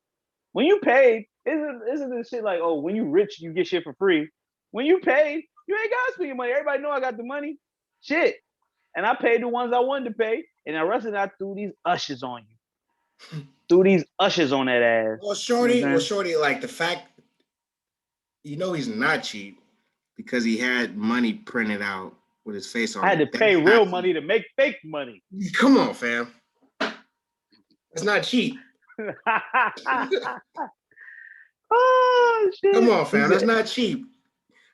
when you paid, isn't this shit like, oh, when you rich, you get shit for free? When you paid, you ain't gotta spend your money. Everybody know I got the money. Shit. And I paid the ones I wanted to pay, and the rest of it, I threw these ushers on you. Threw these ushers on that ass. You know what I'm saying? Shorty, like the fact he's not cheap because he had money printed out with his face I on had to it. pay That's real not money cheap. to make fake money. Come on, fam. That's not cheap. Oh Come shit. on, fam. That's not cheap.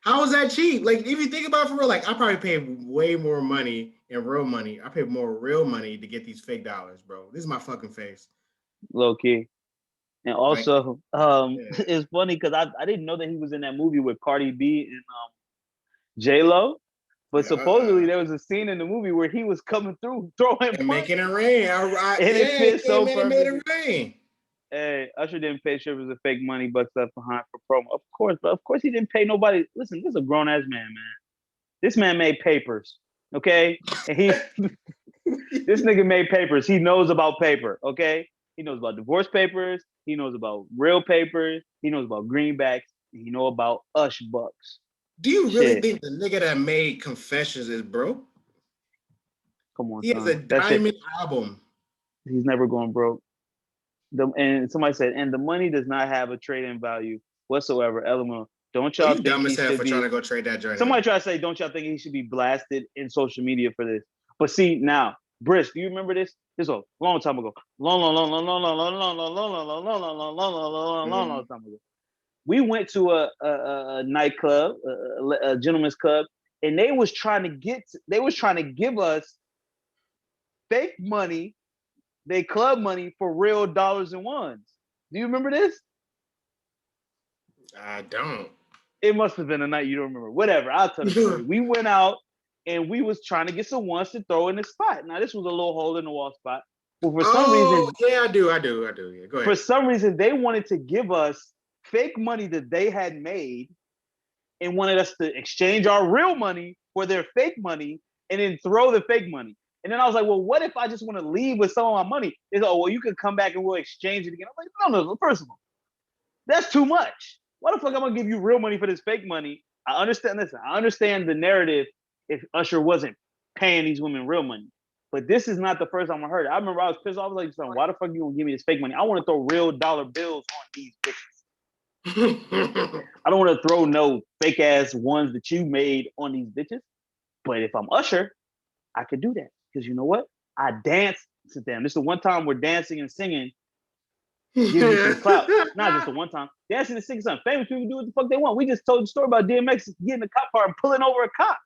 How is that cheap? Like, if you think about it for real, like I probably paid way more money in real money. I pay more real money to get these fake dollars, bro. This is my fucking face. Low key. And Like, also, yeah, it's funny because I didn't know that he was in that movie with Cardi B and J Lo. But yeah, supposedly there was a scene in the movie where he was coming through throwing and money, making it rain. and it Yeah, fits so it made perfectly. it rain. Hey, Usher didn't pay strippers a fake money bucks left behind for promo. Of course, but of course he didn't pay nobody. Listen, this is a grown ass man. This man made papers, okay? And he, this nigga made papers. He knows about paper, okay? He knows about divorce papers. He knows about real papers. He knows about greenbacks. And he know about Ush bucks. Do you really Shit, think the nigga that made Confessions is broke? come on, He has a son. That shit. diamond album. He's never going broke. And somebody said, and the money does not have a trade-in value whatsoever. LML. Don't Well, y'all you think dumb as he hell should for trying be? to go trade that joint in. Somebody try to say, don't y'all think he should be blasted in social media for this? But see now, Brisk, do you remember this? This was a long time ago. Long time ago. We went to a nightclub, a gentleman's club, and they was trying to give us fake money, they club money for real dollars and ones. Do you remember this? I don't. It must have been a night you don't remember. Whatever. I'll tell the story. We went out and we was trying to get some ones to throw in the spot. Now this was a little hole in the wall spot. But Oh, yeah, I do. Yeah, go for ahead. some reason, they wanted to give us fake money that they had made and wanted us to exchange our real money for their fake money and then throw the fake money. And then I was like, well, what if I just want to leave with some of my money? They said, oh, well, you could come back and we'll exchange it again. I'm like, no. First of all, that's too much. Why the fuck I'm gonna give you real money for this fake money? I understand. Listen, I understand the narrative if Usher wasn't paying these women real money. But this is not the first time I heard it. I remember I was pissed off. I was like, son, why the fuck you gonna give me this fake money? I want to throw real dollar bills on these bitches. I don't want to throw no fake ass ones that you made on these bitches. But if I'm Usher, I could do that. Because you know what? I dance to them. This is the one time we're dancing and singing gives you some clout. Not just the one time. Dancing and singing something. Famous people do what the fuck they want. We just told the story about DMX getting a cop car and pulling over a cop.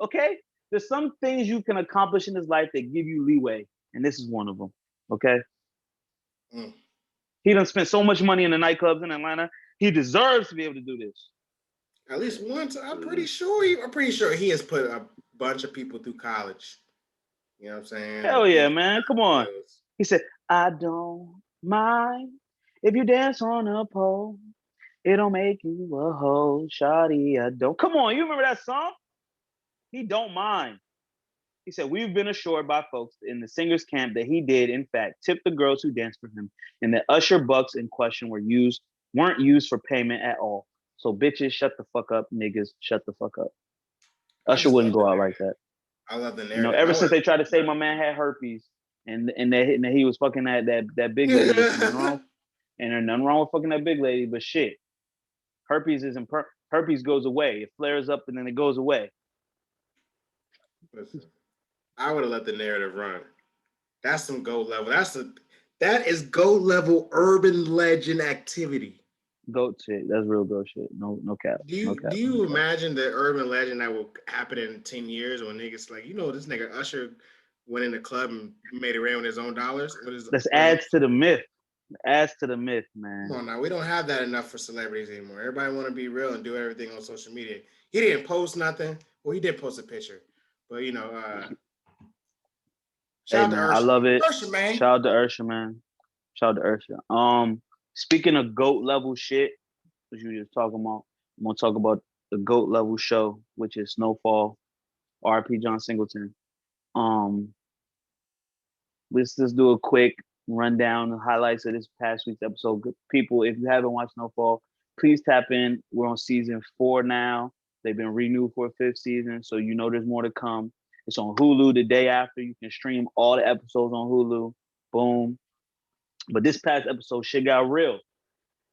Okay? There's some things you can accomplish in this life that give you leeway. And this is one of them. Okay? Mm. He done spent so much money in the nightclubs in Atlanta. He deserves to be able to do this. At least once. I'm pretty sure he has put a bunch of people through college. You know what I'm saying? Hell And yeah, paid man. Come on. bills. He said, I don't mind if you dance on a pole. It don't make you a hoe, shawty. I don't. Come on, you remember that song? He don't mind. He said, we've been assured by folks in the singer's camp that he did, in fact, tip the girls who danced for him, and that Usher bucks in question weren't used for payment at all. So bitches, shut the fuck up, niggas, shut the fuck up. I Usher just wouldn't love the go out like narrative. that. I love the You know, narrative. ever since they tried to say my man had herpes and that he was fucking that big lady, there's nothing wrong. And there's nothing wrong with fucking that big lady, but shit, herpes goes away. It flares up and then it goes away. Listen, I would have let the narrative run. That's some gold level. That is gold level urban legend activity. Goat shit. That's real goat shit. No cap. Do No you cap. do you imagine the urban legend that will happen in 10 years when niggas like, this nigga Usher went in the club and made it rain with his own dollars? This With his own adds to the myth. Adds to the myth, man. Come on now, we don't have that enough for celebrities anymore. Everybody want to be real and do everything on social media. He didn't post nothing. Well, he did post a picture, but Hey shout out to man, I Ursha. love it. Ursha, man. Shout out to Ursha, man. Shout out to Ursha. Speaking of goat level shit, which you were just talking about, I'm gonna talk about the goat level show, which is Snowfall, RP John Singleton. Um, let's just do a quick rundown, the highlights of this past week's episode. Good people, if you haven't watched Snowfall, please tap in. We're on season 4 now. They've been renewed for a 5th season, so you know there's more to come. It's on Hulu the day after. You can stream all the episodes on Hulu. Boom. But this past episode, shit got real. You know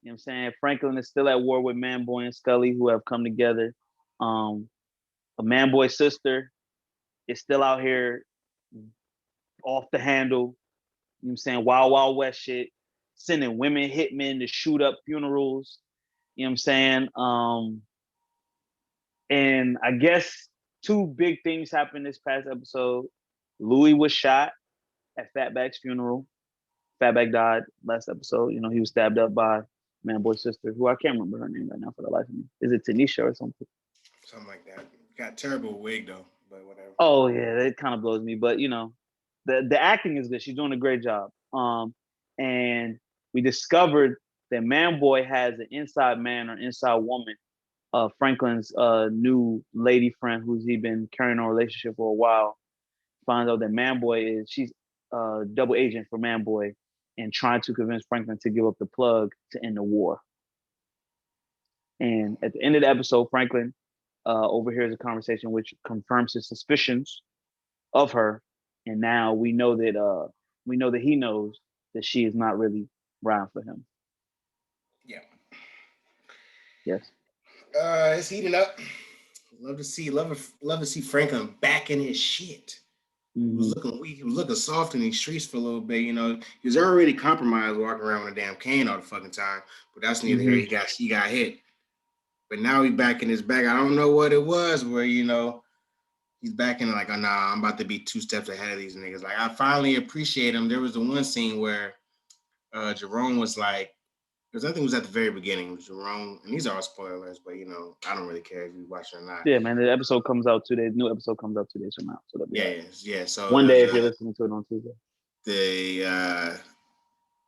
what I'm saying? Franklin is still at war with Manboy and Scully, who have come together. A Manboy sister is still out here off the handle. You know what I'm saying? Wild Wild West shit. Sending women hitmen to shoot up funerals. You know what I'm saying? And I guess two big things happened this past episode. Louis was shot at Fatback's funeral. Fatback died last episode. You know, he was stabbed up by Manboy's sister, who I can't remember her name right now for the life of me. Is it Tanisha or something? Something like that. Got a terrible wig though, but whatever. Oh yeah, that kind of blows me. But you know, the acting is good. She's doing a great job. And we discovered that Manboy has an inside man or inside woman, Franklin's new lady friend who's he been carrying on a relationship for a while. Finds out that Manboy is she's double agent for Manboy and trying to convince Franklin to give up the plug to end the war. And at the end of the episode, Franklin overhears a conversation which confirms his suspicions of her, and now we know that he knows that she is not really riding for him. Yeah. Yes. It's heating up. Love to see Franklin back in his shit. He was looking weak. He was looking soft in these streets for a little bit. You know, he was already compromised walking around with a damn cane all the fucking time. But that's neither here. He got hit. But now he's back in his bag. I don't know what it was where, you know, he's back in like, oh, nah, I'm about to be 2 steps ahead of these niggas. Like, I finally appreciate him. There was the one scene where Jerome was like, because I think it was at the very beginning. Jerome, and these are all spoilers, but, you know, I don't really care if you watch it or not. Yeah, man. The episode comes out 2 days. New episode comes out 2 days from now. So yeah. So one day if you're listening to it on Tuesday.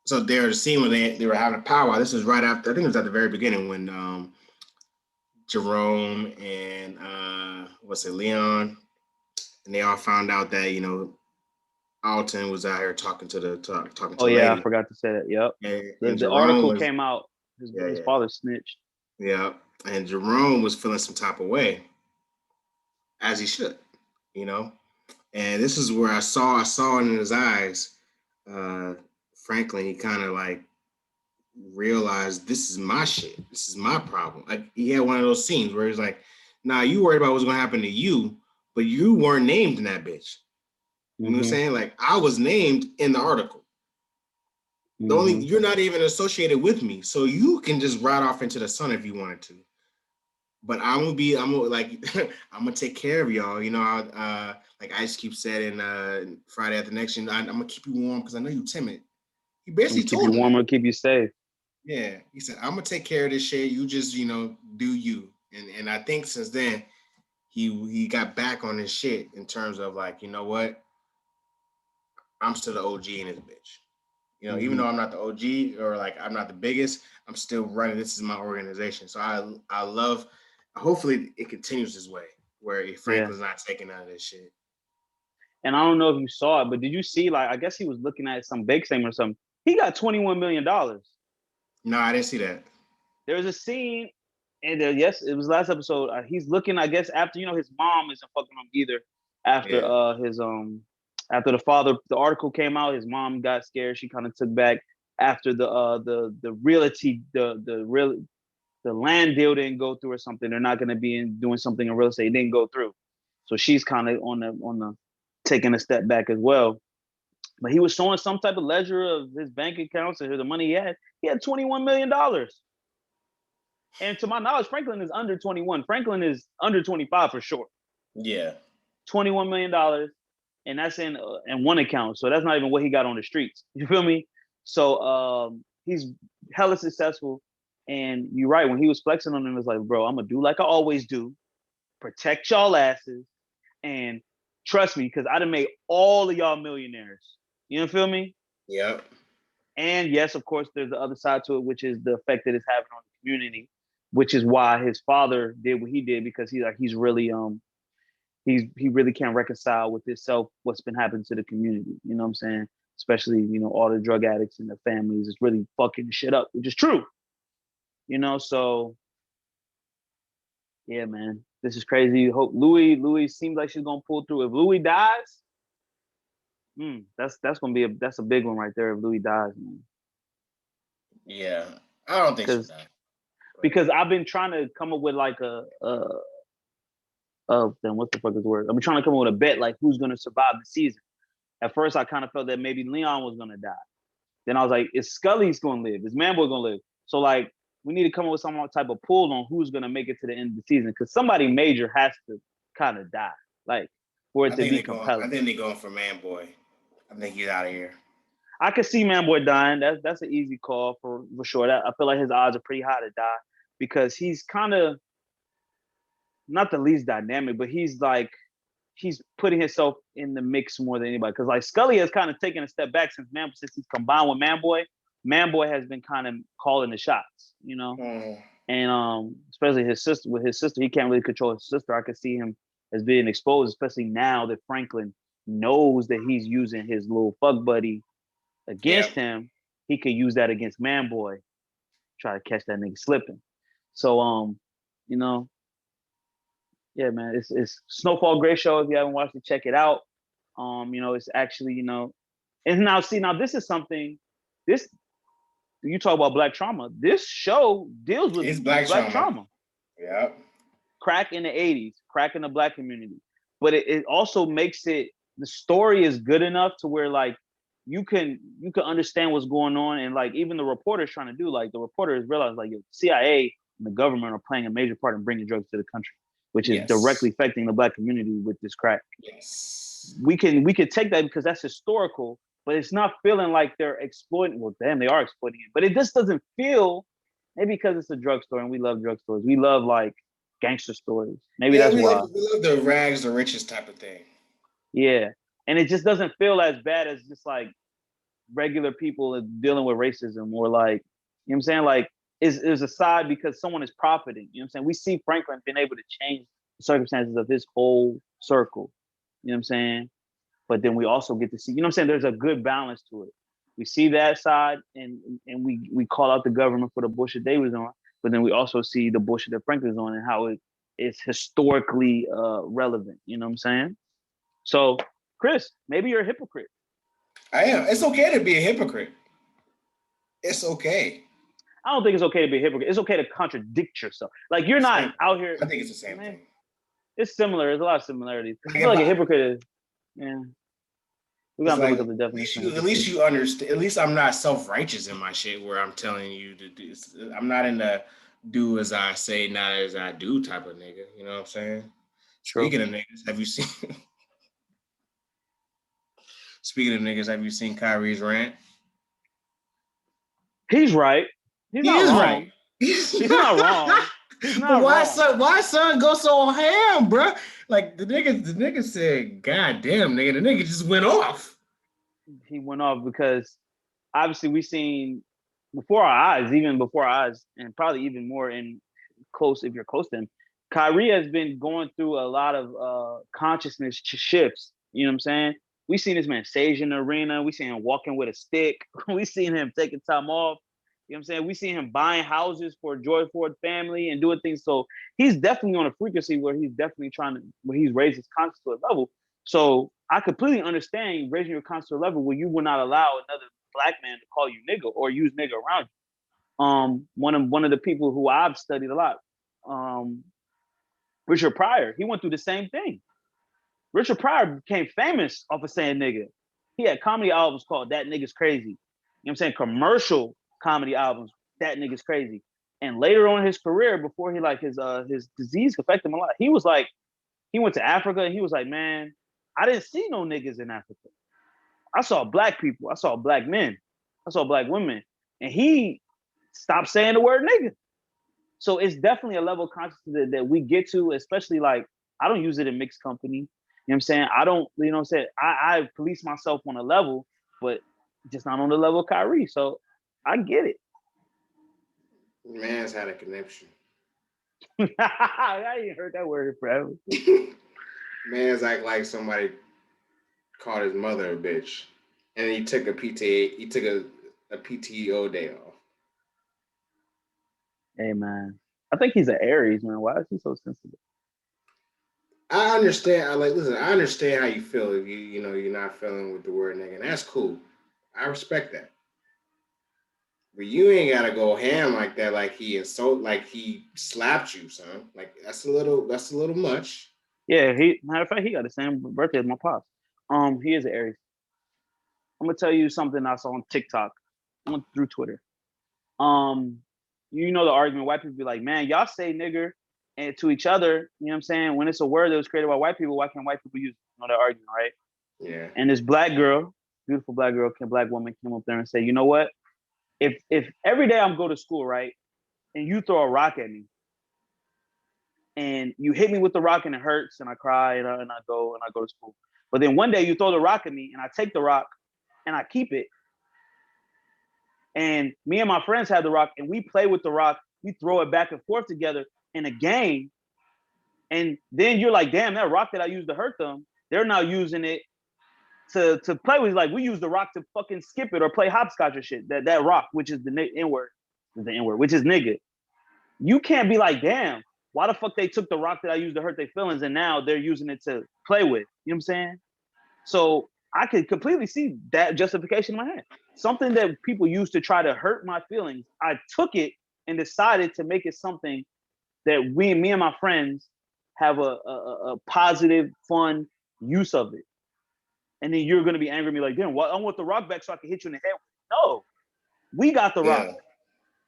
So there was a scene where they were having a powwow. This was right after, I think it was at the very beginning when Jerome and Leon, and they all found out that, you know, Alton was out here talking to the Oh yeah, lady. I forgot to say that. Yep. And the article came out. His father snitched. Yeah, and Jerome was feeling some type of way, as he should, you know. And this is where I saw it in his eyes. Franklin, he kind of like realized this is my shit. This is my problem. Like he had one of those scenes where he's like, "Nah, you worried about what's gonna happen to you, but you weren't named in that bitch." You know what I'm saying? Like I was named in the article. The only you're not even associated with me, so you can just ride off into the sun if you wanted to. But I'm gonna take care of y'all. You know, like Ice Cube said in Friday After Next, you know, I'm gonna keep you warm because I know you're timid. He basically keep told you warm or keep you safe. Yeah, he said, I'm gonna take care of this shit. You just, you know, do you. And I think since then, he got back on his shit in terms of like, you know what? I'm still the OG in this bitch. You know, even though I'm not the OG or like I'm not the biggest, I'm still running. This is my organization. So I love. Hopefully, it continues this way where Franklin's not taking none of this shit. And I don't know if you saw it, but did you see? Like, I guess he was looking at some big statement or something. He got $21 million. No, I didn't see that. There was a scene, and yes, it was last episode. He's looking, I guess, after his mom isn't fucking him either. After after the article came out, his mom got scared. She kind of took back after the realty, the land deal didn't go through or something. They're not going to be doing something in real estate. It didn't go through, so she's kind of on the taking a step back as well. But he was showing some type of ledger of his bank accounts and the money he had. He had $21 million. And to my knowledge, Franklin is under 21. Franklin is under 25 for sure. Yeah. $21 million. And that's in one account. So that's not even what he got on the streets. You feel me? So he's hella successful. And you're right. When he was flexing on him, it was like, bro, I'm going to do like I always do. Protect y'all asses. And trust me, because I done made all of y'all millionaires. You know, feel me? Yep. And yes, of course, there's the other side to it, which is the effect that it's having on the community, which is why his father did what he did, because he's really he really can't reconcile with himself what's been happening to the community. You know what I'm saying? Especially, all the drug addicts and their families is really fucking shit up, which is true. So yeah, man, this is crazy. Hope Louis seems like she's gonna pull through. If Louis dies, that's gonna be a big one right there. If Louis dies, man. Yeah, I don't think so. Because I've been trying to come up with like then what's the fuck is the word? I've been trying to come up with a bet like who's gonna survive the season. At first, I kind of felt that maybe Leon was gonna die. Then I was like, is Scully's gonna live? Is Manboy gonna live? So like, we need to come up with some type of pool on who's gonna make it to the end of the season, because somebody major has to kind of die, like for it to be I compelling. think they're going for Man Boy. I think he's out of here. I could see Man Boy dying. That's an easy call for sure. I feel like his odds are pretty high to die because he's kind of not the least dynamic, but he's putting himself in the mix more than anybody. Because like Scully has kind of taken a step back since he's combined with Man Boy. Man Boy has been kind of calling the shots, you know. And especially his sister, he can't really control his sister. I could see him as being exposed, especially now that Franklin knows that he's using his little fuck buddy against him. He could use that against Man Boy, try to catch that nigga slipping. So you know, yeah, man, it's Snowfall Gray Show. If you haven't watched it, check it out. You know, it's actually, you know, and now this is something, this, you talk about black trauma. This show deals with black trauma. Yeah. Crack in the 80s, crack in the black community. But it also makes it, the story is good enough to where like you can understand what's going on. And like even the reporters trying to do, like the reporters realize like CIA and the government are playing a major part in bringing drugs to the country, which is directly affecting the black community with this crack. Yes. We can take that because that's historical, but it's not feeling like they're exploiting. Well, damn, they are exploiting it, but it just doesn't feel. Maybe because it's a drugstore and we love drugstores. We love like gangster stories. Maybe that's why. We love the rags to riches type of thing. Yeah, and it just doesn't feel as bad as just like regular people dealing with racism or like, you know what I'm saying? Like, is a side because someone is profiting. You know what I'm saying? We see Franklin being able to change the circumstances of his whole circle. You know what I'm saying? But then we also get to see, you know what I'm saying? There's a good balance to it. We see that side and we call out the government for the bullshit they was on, but then we also see the bullshit that Franklin's on and how it is historically relevant. You know what I'm saying? So, Chris, maybe you're a hypocrite. I am. It's okay to be a hypocrite. It's okay. I don't think it's okay to be a hypocrite. It's okay to contradict yourself. Like you're not out here. I think it's the same thing. It's similar. There's a lot of similarities. I feel like a hypocrite is, yeah. We gotta look up the definition. At least you understand. At least I'm not self-righteous in my shit where I'm telling you to do. I'm not in the do as I say, not as I do type of nigga. You know what I'm saying? True. Speaking of niggas, have you seen? Speaking of niggas, have you seen Kyrie's rant? He's right. He's not wrong. Right. He's not wrong. He's not but why son go so ham, bro? Like the nigga said, God damn, nigga, the nigga just went off. He went off because obviously we seen before our eyes, even before our eyes, and probably even more in close if you're close to him. Kyrie has been going through a lot of consciousness shifts. You know what I'm saying? We seen this man sage in the arena. We seen him walking with a stick. We seen him taking time off. You know what I'm saying? We seen him buying houses for George Ford family and doing things. So he's definitely on a frequency where he's definitely where he's raised his conscious to a level. So I completely understand raising your conscious to a level where you will not allow another black man to call you nigga or use nigga around you. One of the people who I've studied a lot, Richard Pryor, he went through the same thing. Richard Pryor became famous off of saying nigga. He had comedy albums called That Nigga's Crazy. You know what I'm saying? Commercial comedy albums, That Nigga's Crazy. And later on in his career, before he like his disease affected him a lot, he was like, he went to Africa and he was like, man, I didn't see no niggas in Africa. I saw black people. I saw black men. I saw black women. And he stopped saying the word nigga. So it's definitely a level of consciousness that we get to, especially like, I don't use it in mixed company. You know what I'm saying? I don't, you know what I'm saying? I police myself on a level, but just not on the level of Kyrie. So I get it. Man's had a connection. I ain't heard that word forever. Man's act like somebody called his mother a bitch. And he took a PTO day off. Hey man. I think he's an Aries, man. Why is he so sensitive? I understand. I understand how you feel if you're not feeling with the word nigga. And that's cool. I respect that. But you ain't gotta go ham like that, like he slapped you, son. Like that's a little much. Yeah, matter of fact, he got the same birthday as my pops. He is an Aries. I'm gonna tell you something I saw on TikTok. I went through Twitter. You know the argument, white people be like, man, y'all say nigger, and to each other, you know what I'm saying? When it's a word that was created by white people, why can't white people use it? You know, they're arguing, right? Yeah. And this black girl, beautiful black girl, black woman came up there and said, you know what? If every day I'm go to school, right, and you throw a rock at me, and you hit me with the rock and it hurts and I cry and I go to school. But then one day you throw the rock at me and I take the rock and I keep it. And me and my friends have the rock and we play with the rock. We throw it back and forth together in a game. And then you're like, damn, that rock that I used to hurt them, they're now using it to play with. Like, we use the rock to fucking skip it or play hopscotch or shit. That rock, which is the N-word, which is nigga. You can't be like, damn, why the fuck they took the rock that I used to hurt their feelings and now they're using it to play with? You know what I'm saying? So I could completely see that justification in my head. Something that people use to try to hurt my feelings, I took it and decided to make it something that me and my friends have a positive, fun use of it. And then you're gonna be angry at me like, damn, I want the rock back so I can hit you in the head. No, we got the rock.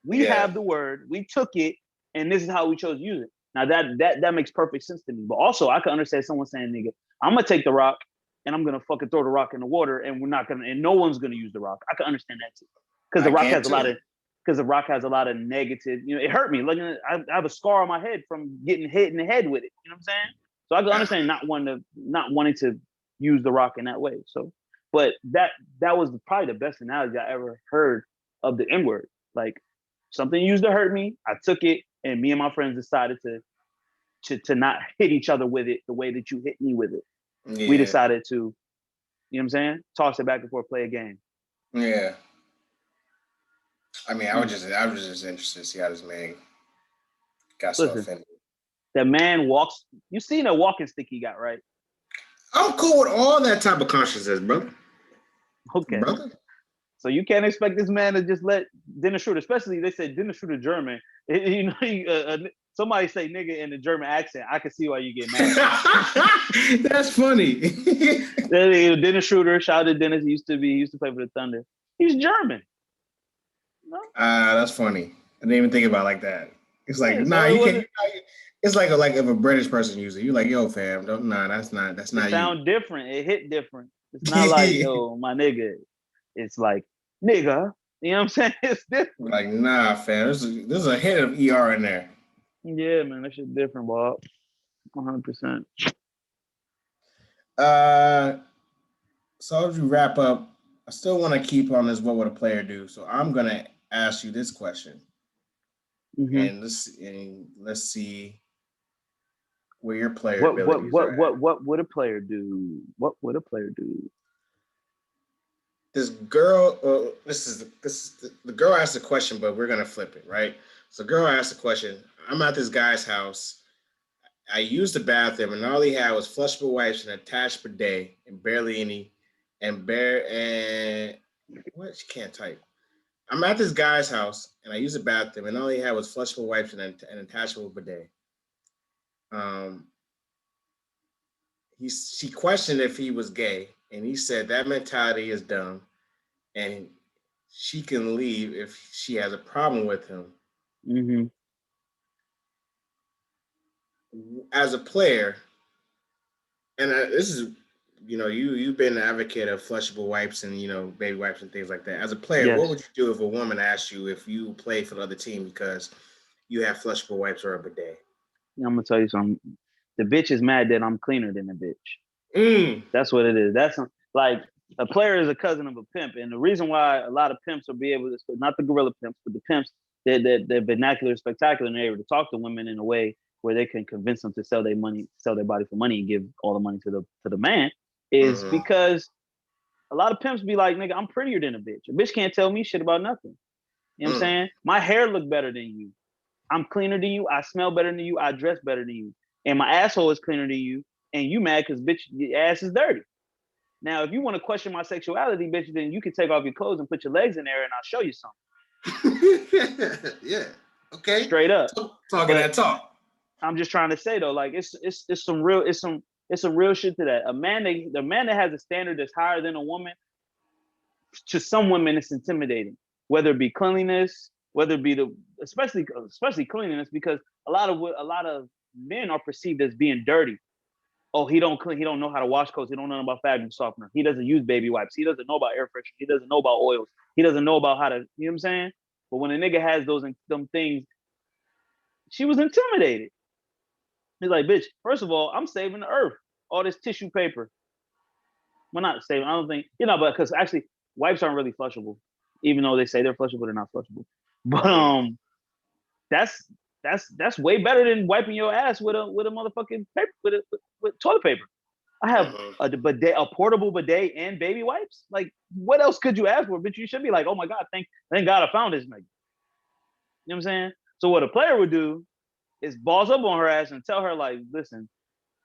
We have the word. We took it, and this is how we chose to use it. Now that makes perfect sense to me. But also, I can understand someone saying, "Nigga, I'm gonna take the rock, and I'm gonna fucking throw the rock in the water, and no one's gonna use the rock." I can understand that too, because the rock has a lot of negative. You know, it hurt me. Like, I have a scar on my head from getting hit in the head with it. You know what I'm saying? So I can understand not wanting to use the rock in that way. So, but that was probably the best analogy I ever heard of the N-word. Like, something used to hurt me, I took it, and me and my friends decided to not hit each other with it the way that you hit me with it. Yeah. We decided to, you know what I'm saying, toss it back and forth, play a game. Yeah. I mean, I was just interested to see how this man got so offended. That man walks. You seen that walking stick he got, right? I'm cool with all that type of consciousness, brother. Okay. Brother. So you can't expect this man to just let Dennis Schroeder, especially they said Dennis Schroeder German. You know, somebody say nigga in the German accent. I can see why you get mad. That's funny. Dennis Schroeder, shout out to Dennis. He used to play for the Thunder. He's German. No? That's funny. I didn't even think about it like that. It's like, you can't. It's like if a British person uses it, you're like, yo, fam, that's not. It sound different. It hit different. It's not like, yo, my nigga. It's like, nigga. You know what I'm saying? It's different. Like, nah, fam. There's a hint of ER in there. Yeah, man, that shit different, Bob. 100%. So as you wrap up, I still want to keep on this what would a player do. So I'm gonna ask you this question. Mm-hmm. And let's see where your player abilities are at. What would a player do? What would a player do? This girl, this is the girl asked the question, but we're gonna flip it, right? So girl asked the question. I'm at this guy's house. I used the bathroom, and all he had was flushable wipes and attached bidet, and barely any, what? She can't type. I'm at this guy's house, and I used the bathroom, and all he had was flushable wipes and an attachable bidet. She questioned if he was gay, and he said that mentality is dumb, and she can leave if she has a problem with him. Mm-hmm. As a player, and this is, you've been an advocate of flushable wipes and, baby wipes and things like that. As a player, yes. What would you do if a woman asked you if you play for the other team because you have flushable wipes or a bidet? I'm going to tell you something. The bitch is mad that I'm cleaner than the bitch. That's what it is. That's like, a player is a cousin of a pimp. And the reason why a lot of pimps will be able to, not the gorilla pimps, but the pimps, they're vernacular, spectacular, and they're able to talk to women in a way where they can convince them to sell their body for money and give all the money to the man, is because a lot of pimps be like, nigga, I'm prettier than a bitch. A bitch can't tell me shit about nothing. You know what I'm saying? My hair look better than you. I'm cleaner than you. I smell better than you. I dress better than you. And my asshole is cleaner than you. And you mad because, bitch, your ass is dirty. Now, if you want to question my sexuality, bitch, then you can take off your clothes and put your legs in there and I'll show you something. Yeah. Okay. Straight up. Talking that talk. I'm just trying to say though, like it's some real shit to that. The man that has a standard that's higher than a woman, to some women it's intimidating. Whether it be cleanliness, whether it be especially cleanliness, because a lot of men are perceived as being dirty. Oh, he don't clean. He don't know how to wash clothes. He don't know about fabric softener. He doesn't use baby wipes. He doesn't know about air freshener. He doesn't know about oils. He doesn't know about how to. You know what I'm saying? But when a nigga has them things, she was intimidated. He's like, bitch. First of all, I'm saving the earth. All this tissue paper. Well, not saving. I don't think but because actually wipes aren't really flushable, even though they say they're flushable, they're not flushable. But that's way better than wiping your ass with a motherfucking paper with toilet paper. I have a bidet, a portable bidet, and baby wipes. Like, what else could you ask for? But you should be like, oh my God, thank God I found this nigga. You know what I'm saying? So what a player would do is boss up on her ass and tell her, like, listen,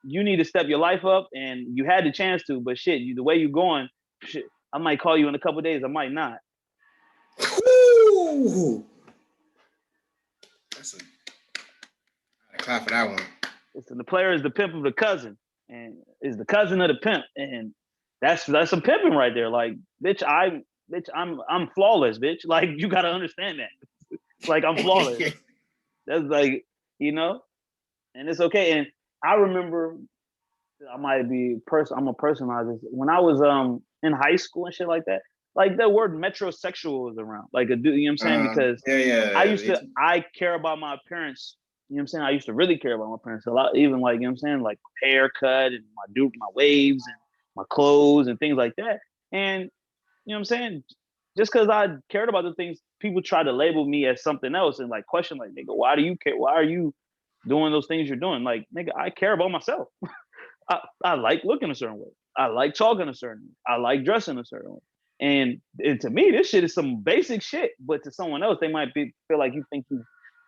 you need to step your life up, and you had the chance to, but shit, the way you going, shit, I might call you in a couple of days, I might not. Woo! That's I clap for that one. Listen, the player is the pimp of the cousin, and is the cousin of the pimp, and that's some pimping right there. Like, bitch, I'm flawless, bitch. Like, you gotta understand that. Like, I'm flawless. That's like, and it's okay. And I remember, I might be I'm a personalizer. When I was in high school and shit like that, like the word metrosexual was around. Like a dude, you know what I'm saying? Because I care about my appearance. You know what I'm saying? I used to really care about my appearance a lot, even like, you know what I'm saying, like haircut and my waves and my clothes and things like that. And you know what I'm saying? Just because I cared about the things, people try to label me as something else and like question, like, nigga, why do you care? Why are you doing those things you're doing? Like, nigga, I care about myself. I like looking a certain way. I like talking a certain way. I like dressing a certain way. And to me, this shit is some basic shit. But to someone else, they might feel like you think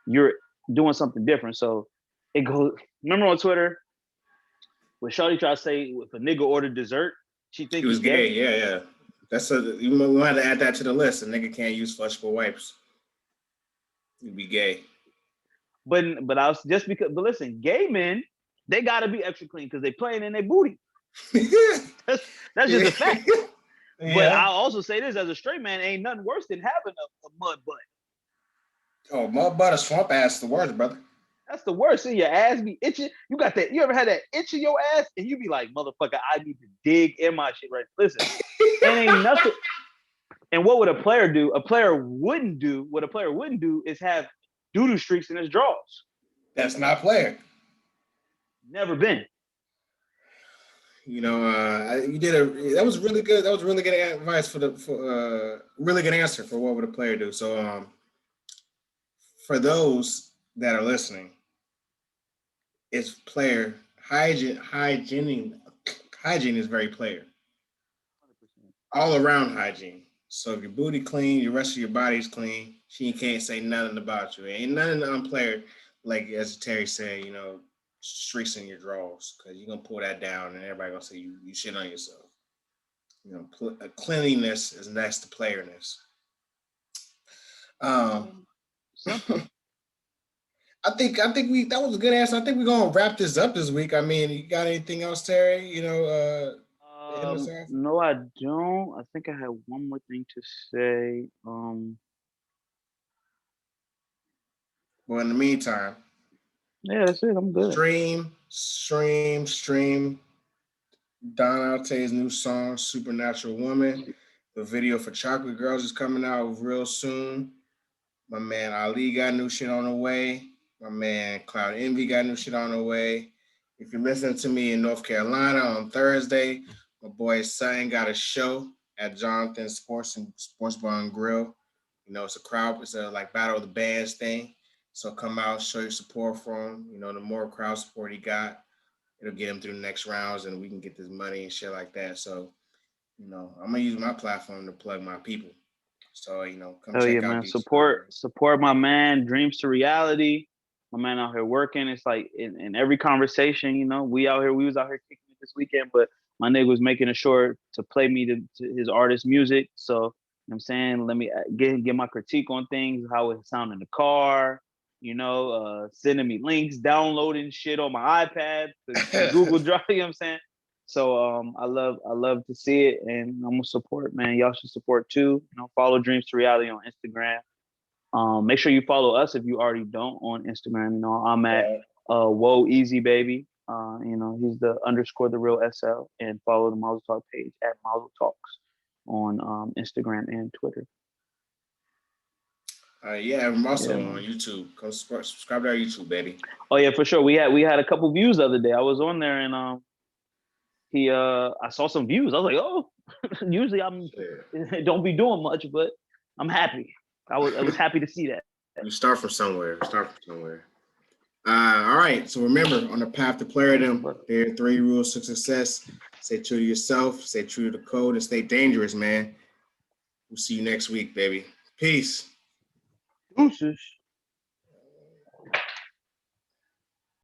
you're doing something different. So it goes. Remember on Twitter, when Shawty tried to say if a nigga ordered dessert, she think he was gay. Yeah. That's we had to add that to the list. A nigga can't use flushable wipes. He'd be gay. But I was just because. But listen, gay men, they gotta be extra clean because they playing in their booty. that's just a fact. Yeah. But I'll also say this, as a straight man, ain't nothing worse than having a mud butt. Oh, mud butt or swamp ass is the worst, brother. That's the worst. See, your ass be itching. You got that. You ever had that itch in your ass? And you be like, motherfucker, I need to dig in my shit right. Listen, it ain't nothing. And what would a player do? What a player wouldn't do is have doo-doo streaks in his drawers. That's not player. Never been. You know, that was really good. That was really good advice for really good answer for what would a player do. So, for those that are listening, it's player hygiene. Hygiene is very player. 100%. All around hygiene. So if your booty clean, the rest of your body's clean. She can't say nothing about you. Ain't nothing on player, like as Terry said, streaks in your drawers, because you're gonna pull that down and everybody gonna say you shit on yourself. Cleanliness is next to playerness. Simple. I think that was a good answer. I think we're gonna wrap this up this week. I mean, you got anything else, Terry? No, I don't. I think I have one more thing to say. Well, in the meantime, yeah, that's it. I'm good. Stream. Don Alte's new song, Supernatural Woman. The video for Chocolate Girls is coming out real soon. My man Ali got new shit on the way. My man Cloud Envy got new shit on the way. If you're listening to me in North Carolina on Thursday, my boy Sutton got a show at Jonathan's Sports Bar and Grill. It's a crowd. It's a like Battle of the Bands thing. So come out, show your support for him. The more crowd support he got, it'll get him through the next rounds, and we can get this money and shit like that. So, I'm gonna use my platform to plug my people. So, come check out these support my man, dreams to reality. My man out here working. It's like in every conversation, we was out here kicking it this weekend, but my nigga was making sure to play me to his artist music. So, you know what I'm saying, let me get my critique on things, how it sound in the car, sending me links, downloading shit on my iPad, to Google Drive, you know what I'm saying? So I love to see it, and I'm gonna support, man. Y'all should support too. Follow Dreams to Reality on Instagram. Make sure you follow us if you already don't on Instagram. You know, I'm at Whoa Easy Baby. You know, he's the _the_real SL, and follow the Mazel Talk page at Mazel Talks on Instagram and Twitter. Yeah, I'm also on YouTube. Go subscribe to our YouTube, baby. Oh yeah, for sure. We had a couple views the other day. I was on there and I saw some views. I was like, oh, usually I'm don't be doing much, but I'm happy. I was happy to see that. You start from somewhere. All right. So remember, on the path to Playdom, there are 3 rules to success. Stay true to yourself, stay true to the code, and stay dangerous, man. We'll see you next week, baby. Peace. Deuces.